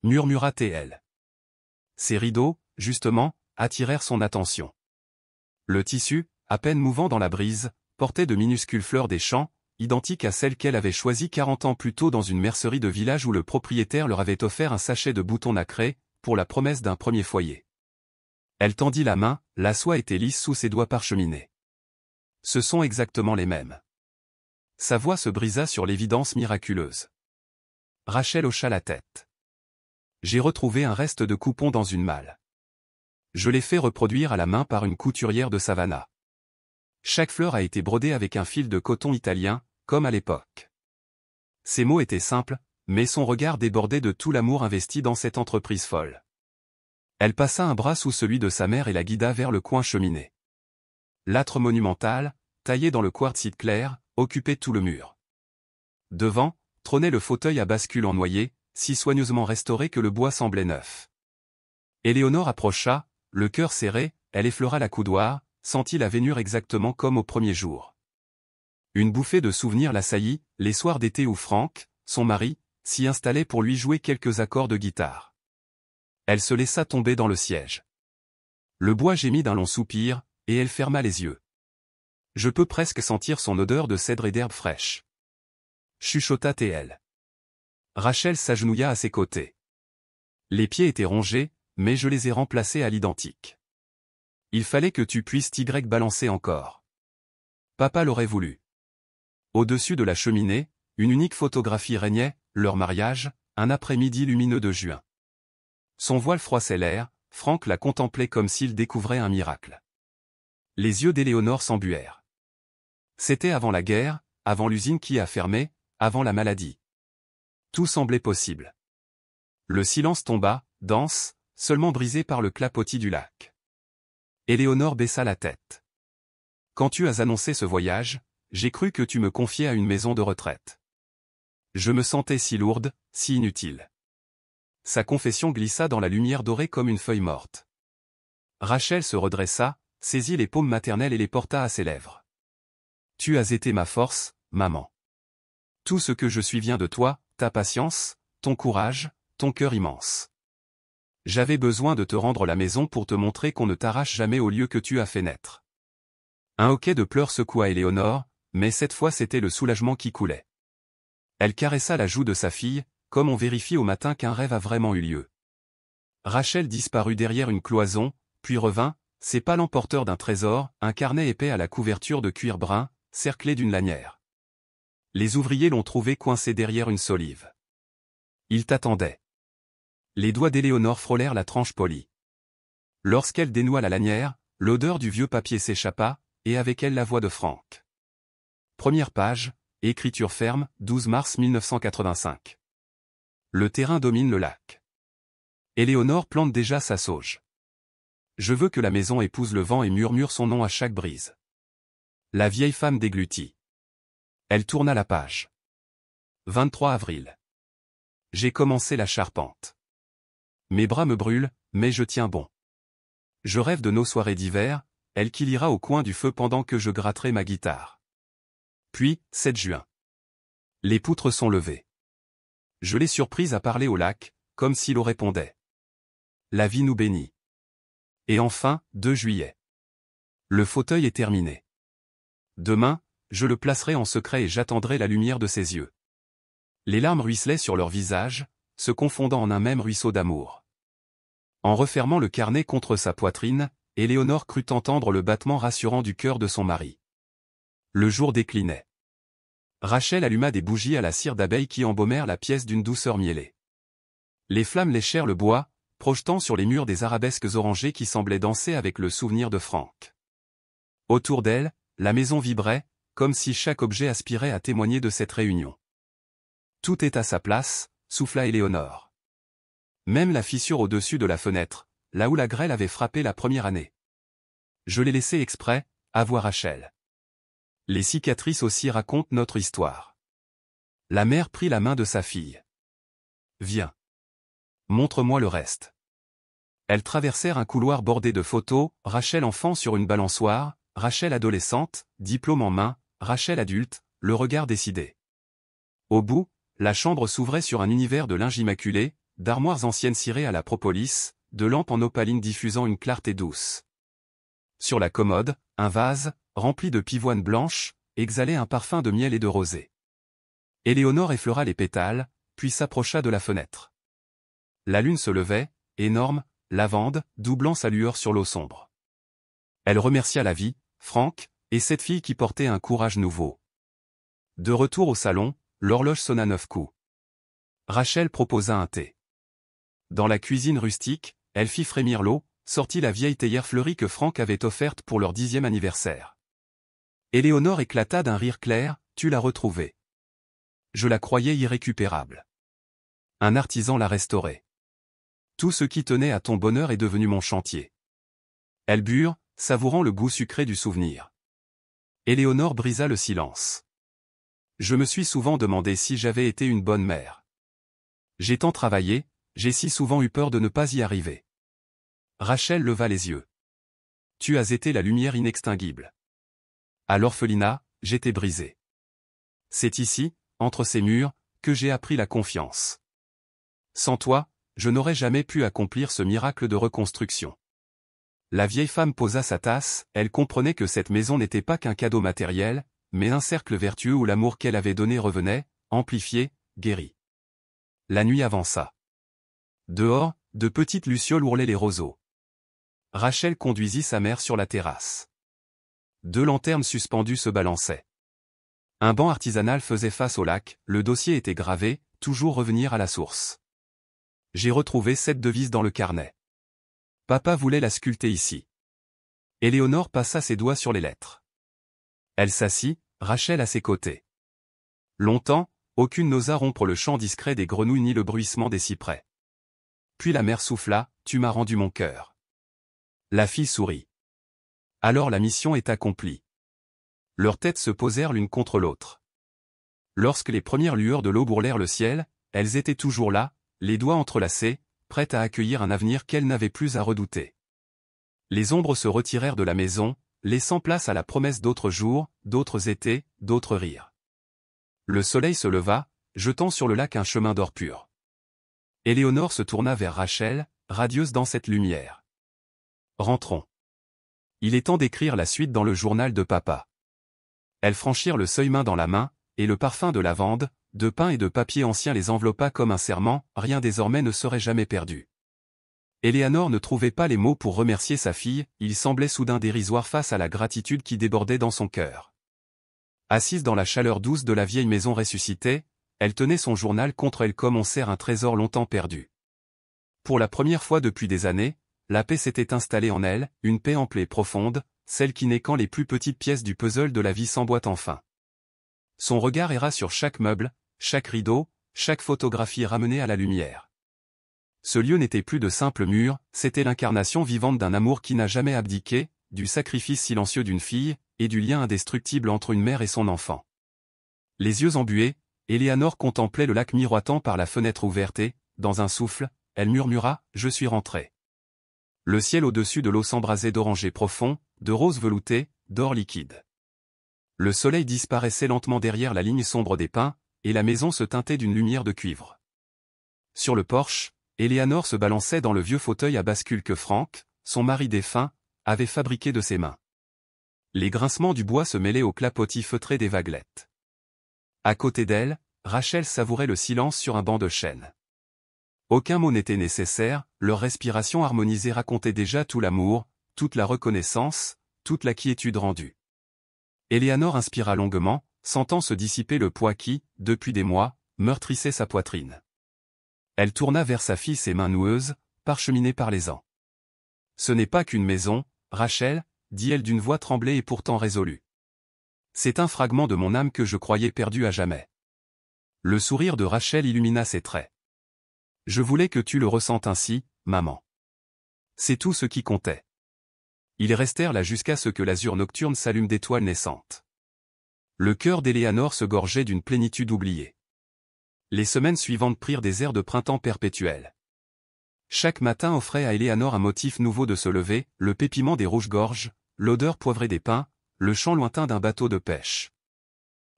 murmura-t-elle. Ces rideaux, justement, attirèrent son attention. Le tissu, à peine mouvant dans la brise, portait de minuscules fleurs des champs, identiques à celles qu'elle avait choisies 40 ans plus tôt dans une mercerie de village où le propriétaire leur avait offert un sachet de boutons nacrés, pour la promesse d'un premier foyer. Elle tendit la main, la soie était lisse sous ses doigts parcheminés. Ce sont exactement les mêmes. Sa voix se brisa sur l'évidence miraculeuse. Rachel hocha la tête. J'ai retrouvé un reste de coupon dans une malle. Je l'ai fait reproduire à la main par une couturière de Savannah. Chaque fleur a été brodée avec un fil de coton italien, comme à l'époque. Ces mots étaient simples, mais son regard débordait de tout l'amour investi dans cette entreprise folle. Elle passa un bras sous celui de sa mère et la guida vers le coin cheminée. L'âtre monumental, taillé dans le quartzite clair, occupait tout le mur. Devant, trônait le fauteuil à bascule en noyer, si soigneusement restauré que le bois semblait neuf. Éléonore approcha, le cœur serré, elle effleura la coudoir, sentit la vénure exactement comme au premier jour. Une bouffée de souvenirs l'assaillit, les soirs d'été où Franck, son mari, s'y installait pour lui jouer quelques accords de guitare. Elle se laissa tomber dans le siège. Le bois gémit d'un long soupir, et elle ferma les yeux. Je peux presque sentir son odeur de cèdre et d'herbe fraîche. Chuchota-t-elle. Rachel s'agenouilla à ses côtés. Les pieds étaient rongés, mais je les ai remplacés à l'identique. Il fallait que tu puisses t'y balancer encore. Papa l'aurait voulu. Au-dessus de la cheminée, une unique photographie régnait, leur mariage, un après-midi lumineux de juin. Son voile froissait l'air, Franck la contemplait comme s'il découvrait un miracle. Les yeux d'Éléonore s'embuèrent. C'était avant la guerre, avant l'usine qui a fermé, avant la maladie. Tout semblait possible. Le silence tomba, dense, seulement brisé par le clapotis du lac. Éléonore baissa la tête. Quand tu as annoncé ce voyage, j'ai cru que tu me confiais à une maison de retraite. Je me sentais si lourde, si inutile. Sa confession glissa dans la lumière dorée comme une feuille morte. Rachel se redressa, saisit les paumes maternelles et les porta à ses lèvres. Tu as été ma force, maman. Tout ce que je suis vient de toi, ta patience, ton courage, ton cœur immense. J'avais besoin de te rendre la maison pour te montrer qu'on ne t'arrache jamais au lieu que tu as fait naître. Un hoquet de pleurs secoua Éléonore, mais cette fois c'était le soulagement qui coulait. Elle caressa la joue de sa fille, comme on vérifie au matin qu'un rêve a vraiment eu lieu. Rachel disparut derrière une cloison, puis revint, ses pas l'emporteur d'un trésor, un carnet épais à la couverture de cuir brun, cerclé d'une lanière. Les ouvriers l'ont trouvé coincé derrière une solive. Ils t'attendaient. Les doigts d'Éléonore frôlèrent la tranche polie. Lorsqu'elle dénoua la lanière, l'odeur du vieux papier s'échappa, et avec elle la voix de Franck. Première page, écriture ferme, 12 mars 1985. Le terrain domine le lac. Éléonore plante déjà sa sauge. Je veux que la maison épouse le vent et murmure son nom à chaque brise. La vieille femme déglutit. Elle tourna la page. 23 avril. J'ai commencé la charpente. Mes bras me brûlent, mais je tiens bon. Je rêve de nos soirées d'hiver, elle qui lira au coin du feu pendant que je gratterai ma guitare. Puis, 7 juin. Les poutres sont levées. Je l'ai surprise à parler au lac, comme s'il au répondait. La vie nous bénit. Et enfin, 2 juillet. Le fauteuil est terminé. Demain, je le placerai en secret et j'attendrai la lumière de ses yeux. Les larmes ruisselaient sur leur visage, se confondant en un même ruisseau d'amour. En refermant le carnet contre sa poitrine, Éléonore crut entendre le battement rassurant du cœur de son mari. Le jour déclinait. Rachel alluma des bougies à la cire d'abeille qui embaumèrent la pièce d'une douceur mielée. Les flammes léchèrent le bois, projetant sur les murs des arabesques orangées qui semblaient danser avec le souvenir de Franck. Autour d'elle, la maison vibrait, comme si chaque objet aspirait à témoigner de cette réunion. Tout est à sa place, souffla Éléonore. Même la fissure au-dessus de la fenêtre, là où la grêle avait frappé la première année. Je l'ai laissé exprès, avoua Rachel. Les cicatrices aussi racontent notre histoire. La mère prit la main de sa fille. Viens. Montre-moi le reste. Elles traversèrent un couloir bordé de photos, Rachel enfant sur une balançoire, Rachel adolescente, diplôme en main, Rachel adulte, le regard décidé. Au bout, la chambre s'ouvrait sur un univers de linge immaculé, d'armoires anciennes cirées à la propolis, de lampes en opaline diffusant une clarté douce. Sur la commode, un vase, rempli de pivoine blanche, exhalait un parfum de miel et de rosée. Éléonore effleura les pétales, puis s'approcha de la fenêtre. La lune se levait, énorme, lavande, doublant sa lueur sur l'eau sombre. Elle remercia la vie, Franck, et cette fille qui portait un courage nouveau. De retour au salon, l'horloge sonna 9 coups. Rachel proposa un thé. Dans la cuisine rustique, elle fit frémir l'eau, sortit la vieille théière fleurie que Franck avait offerte pour leur 10e anniversaire. Éléonore éclata d'un rire clair, tu l'as retrouvée. Je la croyais irrécupérable. Un artisan l'a restauré. Tout ce qui tenait à ton bonheur est devenu mon chantier. Elles burent, savourant le goût sucré du souvenir. Éléonore brisa le silence. Je me suis souvent demandé si j'avais été une bonne mère. J'ai tant travaillé, j'ai si souvent eu peur de ne pas y arriver. Rachel leva les yeux. Tu as été la lumière inextinguible. À l'orphelinat, j'étais brisé. C'est ici, entre ces murs, que j'ai appris la confiance. Sans toi, je n'aurais jamais pu accomplir ce miracle de reconstruction. La vieille femme posa sa tasse, elle comprenait que cette maison n'était pas qu'un cadeau matériel, mais un cercle vertueux où l'amour qu'elle avait donné revenait, amplifié, guéri. La nuit avança. Dehors, de petites lucioles ourlaient les roseaux. Rachel conduisit sa mère sur la terrasse. 2 lanternes suspendues se balançaient. Un banc artisanal faisait face au lac, le dossier était gravé, toujours revenir à la source. J'ai retrouvé cette devise dans le carnet. Papa voulait la sculpter ici. Éléonore passa ses doigts sur les lettres. Elle s'assit, Rachel à ses côtés. Longtemps, aucune n'osa rompre le chant discret des grenouilles ni le bruissement des cyprès. Puis la mère souffla, tu m'as rendu mon cœur. La fille sourit. Alors la mission est accomplie. Leurs têtes se posèrent l'une contre l'autre. Lorsque les premières lueurs de l'aube ourlèrent le ciel, elles étaient toujours là, les doigts entrelacés, prêtes à accueillir un avenir qu'elles n'avaient plus à redouter. Les ombres se retirèrent de la maison, laissant place à la promesse d'autres jours, d'autres étés, d'autres rires. Le soleil se leva, jetant sur le lac un chemin d'or pur. Éléonore se tourna vers Rachel, radieuse dans cette lumière. Rentrons. Il est temps d'écrire la suite dans le journal de papa. Elles franchirent le seuil main dans la main, et le parfum de lavande, de pain et de papier ancien les enveloppa comme un serment, rien désormais ne serait jamais perdu. Éléonore ne trouvait pas les mots pour remercier sa fille, il semblait soudain dérisoire face à la gratitude qui débordait dans son cœur. Assise dans la chaleur douce de la vieille maison ressuscitée, elle tenait son journal contre elle comme on serre un trésor longtemps perdu. Pour la première fois depuis des années, la paix s'était installée en elle, une paix ample et profonde, celle qui naît quand les plus petites pièces du puzzle de la vie s'emboîtent enfin. Son regard erra sur chaque meuble, chaque rideau, chaque photographie ramenée à la lumière. Ce lieu n'était plus de simples murs, c'était l'incarnation vivante d'un amour qui n'a jamais abdiqué, du sacrifice silencieux d'une fille, et du lien indestructible entre une mère et son enfant. Les yeux embués, Éléonore contemplait le lac miroitant par la fenêtre ouverte et, dans un souffle, elle murmura « Je suis rentrée ». Le ciel au-dessus de l'eau s'embrasait d'orangers profonds, de roses veloutées, d'or liquide. Le soleil disparaissait lentement derrière la ligne sombre des pins, et la maison se teintait d'une lumière de cuivre. Sur le porche, Éléonore se balançait dans le vieux fauteuil à bascule que Franck, son mari défunt, avait fabriqué de ses mains. Les grincements du bois se mêlaient au clapotis feutré des vaguelettes. À côté d'elle, Rachel savourait le silence sur un banc de chêne. Aucun mot n'était nécessaire, leur respiration harmonisée racontait déjà tout l'amour, toute la reconnaissance, toute la quiétude rendue. Éléonore inspira longuement, sentant se dissiper le poids qui, depuis des mois, meurtrissait sa poitrine. Elle tourna vers sa fille ses mains noueuses, parcheminées par les ans. « Ce n'est pas qu'une maison, Rachel, dit-elle d'une voix tremblée et pourtant résolue. C'est un fragment de mon âme que je croyais perdu à jamais. » Le sourire de Rachel illumina ses traits. « Je voulais que tu le ressentes ainsi, maman. C'est tout ce qui comptait. » Ils restèrent là jusqu'à ce que l'azur nocturne s'allume d'étoiles naissantes. Le cœur d'Éléonore se gorgeait d'une plénitude oubliée. Les semaines suivantes prirent des airs de printemps perpétuel. Chaque matin offrait à Éléonore un motif nouveau de se lever, le pépiment des rouges-gorges, l'odeur poivrée des pins, le chant lointain d'un bateau de pêche.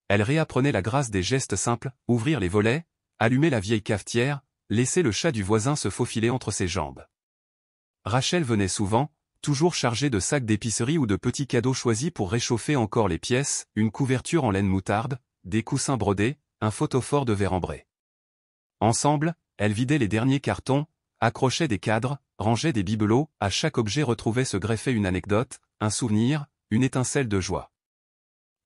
Elle réapprenait la grâce des gestes simples, ouvrir les volets, allumer la vieille cafetière, laisser le chat du voisin se faufiler entre ses jambes. Rachel venait souvent, toujours chargée de sacs d'épicerie ou de petits cadeaux choisis pour réchauffer encore les pièces, une couverture en laine moutarde, des coussins brodés, un photophore de verre ambré. Ensemble, elles vidaient les derniers cartons, accrochaient des cadres, rangeaient des bibelots, à chaque objet retrouvait se greffer une anecdote, un souvenir, une étincelle de joie.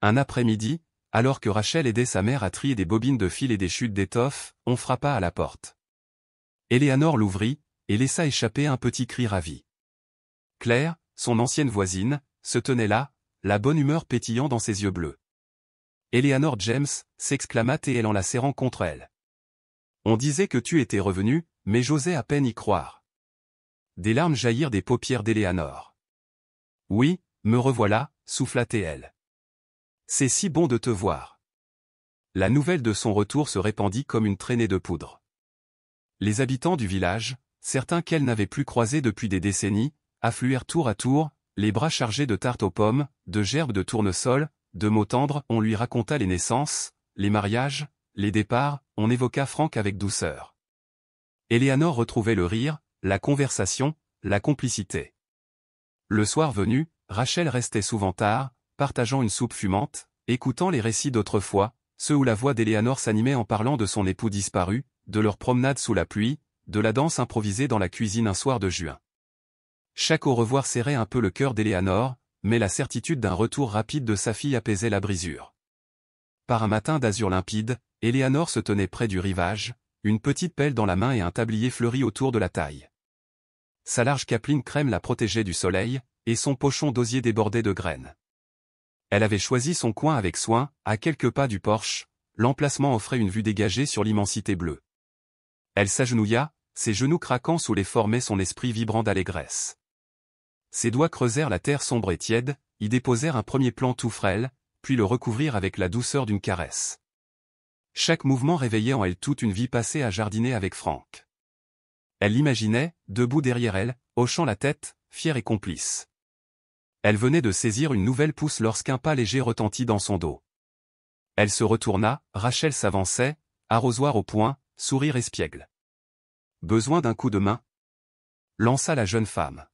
Un après-midi, alors que Rachel aidait sa mère à trier des bobines de fil et des chutes d'étoffe, on frappa à la porte. Éléonore l'ouvrit, et laissa échapper un petit cri ravi. Claire, son ancienne voisine, se tenait là, la bonne humeur pétillant dans ses yeux bleus. « Éléonore James » s'exclama-t-elle en la serrant contre elle. On disait que tu étais revenu, mais j'osais à peine y croire. Des larmes jaillirent des paupières d'Éléanore. Oui, me revoilà, souffla Théel. C'est si bon de te voir. La nouvelle de son retour se répandit comme une traînée de poudre. Les habitants du village, certains qu'elle n'avait plus croisés depuis des décennies, affluèrent tour à tour, les bras chargés de tartes aux pommes, de gerbes de tournesol, de mots tendres. On lui raconta les naissances, les mariages, les départs, on évoqua Franck avec douceur. Éléanore retrouvait le rire, la conversation, la complicité. Le soir venu, Rachel restait souvent tard, partageant une soupe fumante, écoutant les récits d'autrefois, ceux où la voix d'Éléanore s'animait en parlant de son époux disparu, de leur promenade sous la pluie, de la danse improvisée dans la cuisine un soir de juin. Chaque au revoir serrait un peu le cœur d'Éléanore, mais la certitude d'un retour rapide de sa fille apaisait la brisure. Par un matin d'azur limpide, Éléanore se tenait près du rivage, une petite pelle dans la main et un tablier fleuri autour de la taille. Sa large capeline crème la protégeait du soleil, et son pochon d'osier débordait de graines. Elle avait choisi son coin avec soin, à quelques pas du porche, l'emplacement offrait une vue dégagée sur l'immensité bleue. Elle s'agenouilla, ses genoux craquant sous l'effort mais son esprit vibrant d'allégresse. Ses doigts creusèrent la terre sombre et tiède, y déposèrent un premier plant tout frêle, puis le recouvrirent avec la douceur d'une caresse. Chaque mouvement réveillait en elle toute une vie passée à jardiner avec Franck. Elle l'imaginait, debout derrière elle, hochant la tête, fière et complice. Elle venait de saisir une nouvelle pousse lorsqu'un pas léger retentit dans son dos. Elle se retourna, Rachel s'avançait, arrosoir au poing, sourire espiègle. « Besoin d'un coup de main ?» lança la jeune femme.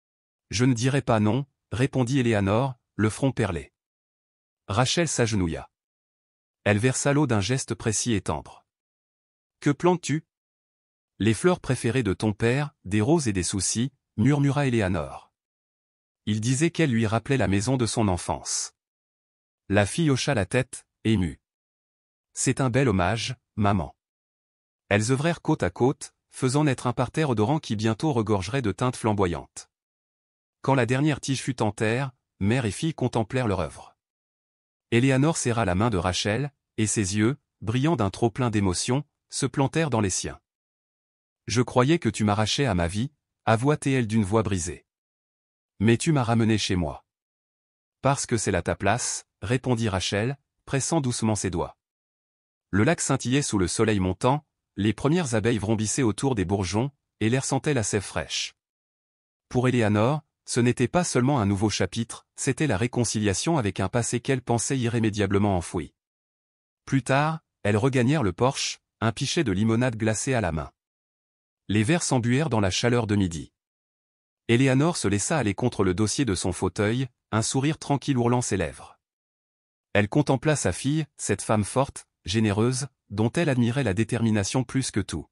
« Je ne dirai pas non », répondit Éléanore, le front perlé. Rachel s'agenouilla. Elle versa l'eau d'un geste précis et tendre. « Que plantes-tu » ? Les fleurs préférées de ton père, des roses et des soucis, murmura Éléanore. Il disait qu'elle lui rappelait la maison de son enfance. La fille hocha la tête, émue. C'est un bel hommage, maman. Elles œuvrèrent côte à côte, faisant naître un parterre odorant qui bientôt regorgerait de teintes flamboyantes. Quand la dernière tige fut en terre, mère et fille contemplèrent leur œuvre. Éléanore serra la main de Rachel, et ses yeux, brillant d'un trop-plein d'émotion, se plantèrent dans les siens. « Je croyais que tu m'arrachais à ma vie », avoua Théel d'une voix brisée. « Mais tu m'as ramené chez moi. »« Parce que c'est là ta place », répondit Rachel, pressant doucement ses doigts. Le lac scintillait sous le soleil montant, les premières abeilles vrombissaient autour des bourgeons, et l'air sentait la sève fraîche. Pour Éléanore, ce n'était pas seulement un nouveau chapitre, c'était la réconciliation avec un passé qu'elle pensait irrémédiablement enfoui. Plus tard, elles regagnèrent le porche, un pichet de limonade glacée à la main. Les verres s'embuèrent dans la chaleur de midi. Éléanore se laissa aller contre le dossier de son fauteuil, un sourire tranquille ourlant ses lèvres. Elle contempla sa fille, cette femme forte, généreuse, dont elle admirait la détermination plus que tout.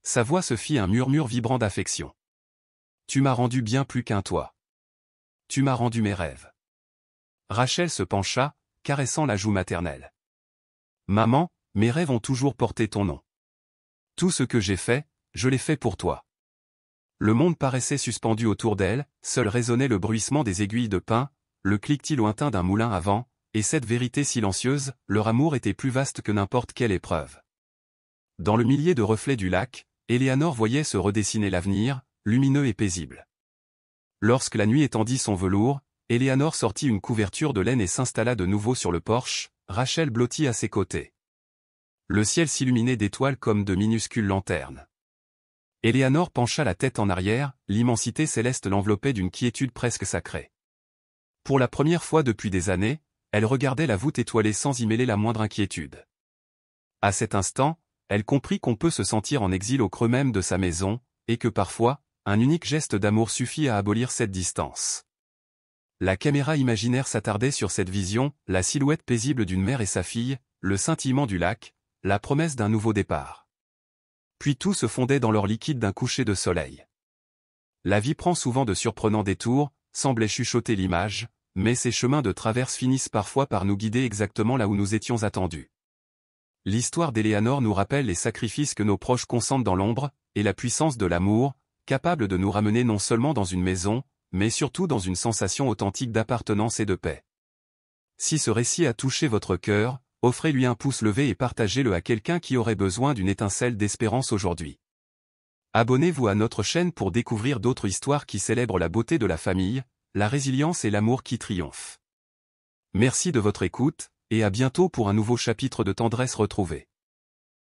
Sa voix se fit un murmure vibrant d'affection. « Tu m'as rendu bien plus qu'un toit. Tu m'as rendu mes rêves. » Rachel se pencha, caressant la joue maternelle. « Maman, mes rêves ont toujours porté ton nom. Tout ce que j'ai fait, je l'ai fait pour toi. » Le monde paraissait suspendu autour d'elle, seul résonnait le bruissement des aiguilles de pin, le cliquetis lointain d'un moulin à vent, et cette vérité silencieuse, leur amour était plus vaste que n'importe quelle épreuve. Dans le millier de reflets du lac, Éléanore voyait se redessiner l'avenir, lumineux et paisible. Lorsque la nuit étendit son velours, Éléanore sortit une couverture de laine et s'installa de nouveau sur le porche, Rachel blottit à ses côtés. Le ciel s'illuminait d'étoiles comme de minuscules lanternes. Éléanore pencha la tête en arrière, l'immensité céleste l'enveloppait d'une quiétude presque sacrée. Pour la première fois depuis des années, elle regardait la voûte étoilée sans y mêler la moindre inquiétude. À cet instant, elle comprit qu'on peut se sentir en exil au creux même de sa maison, et que parfois, un unique geste d'amour suffit à abolir cette distance. La caméra imaginaire s'attardait sur cette vision, la silhouette paisible d'une mère et sa fille, le scintillement du lac, la promesse d'un nouveau départ. Puis tout se fondait dans l'or liquide d'un coucher de soleil. La vie prend souvent de surprenants détours, semblait chuchoter l'image, mais ces chemins de traverse finissent parfois par nous guider exactement là où nous étions attendus. L'histoire d'Éléanore nous rappelle les sacrifices que nos proches consentent dans l'ombre, et la puissance de l'amour, capable de nous ramener non seulement dans une maison, mais surtout dans une sensation authentique d'appartenance et de paix. Si ce récit a touché votre cœur, offrez-lui un pouce levé et partagez-le à quelqu'un qui aurait besoin d'une étincelle d'espérance aujourd'hui. Abonnez-vous à notre chaîne pour découvrir d'autres histoires qui célèbrent la beauté de la famille, la résilience et l'amour qui triomphent. Merci de votre écoute, et à bientôt pour un nouveau chapitre de tendresse retrouvée.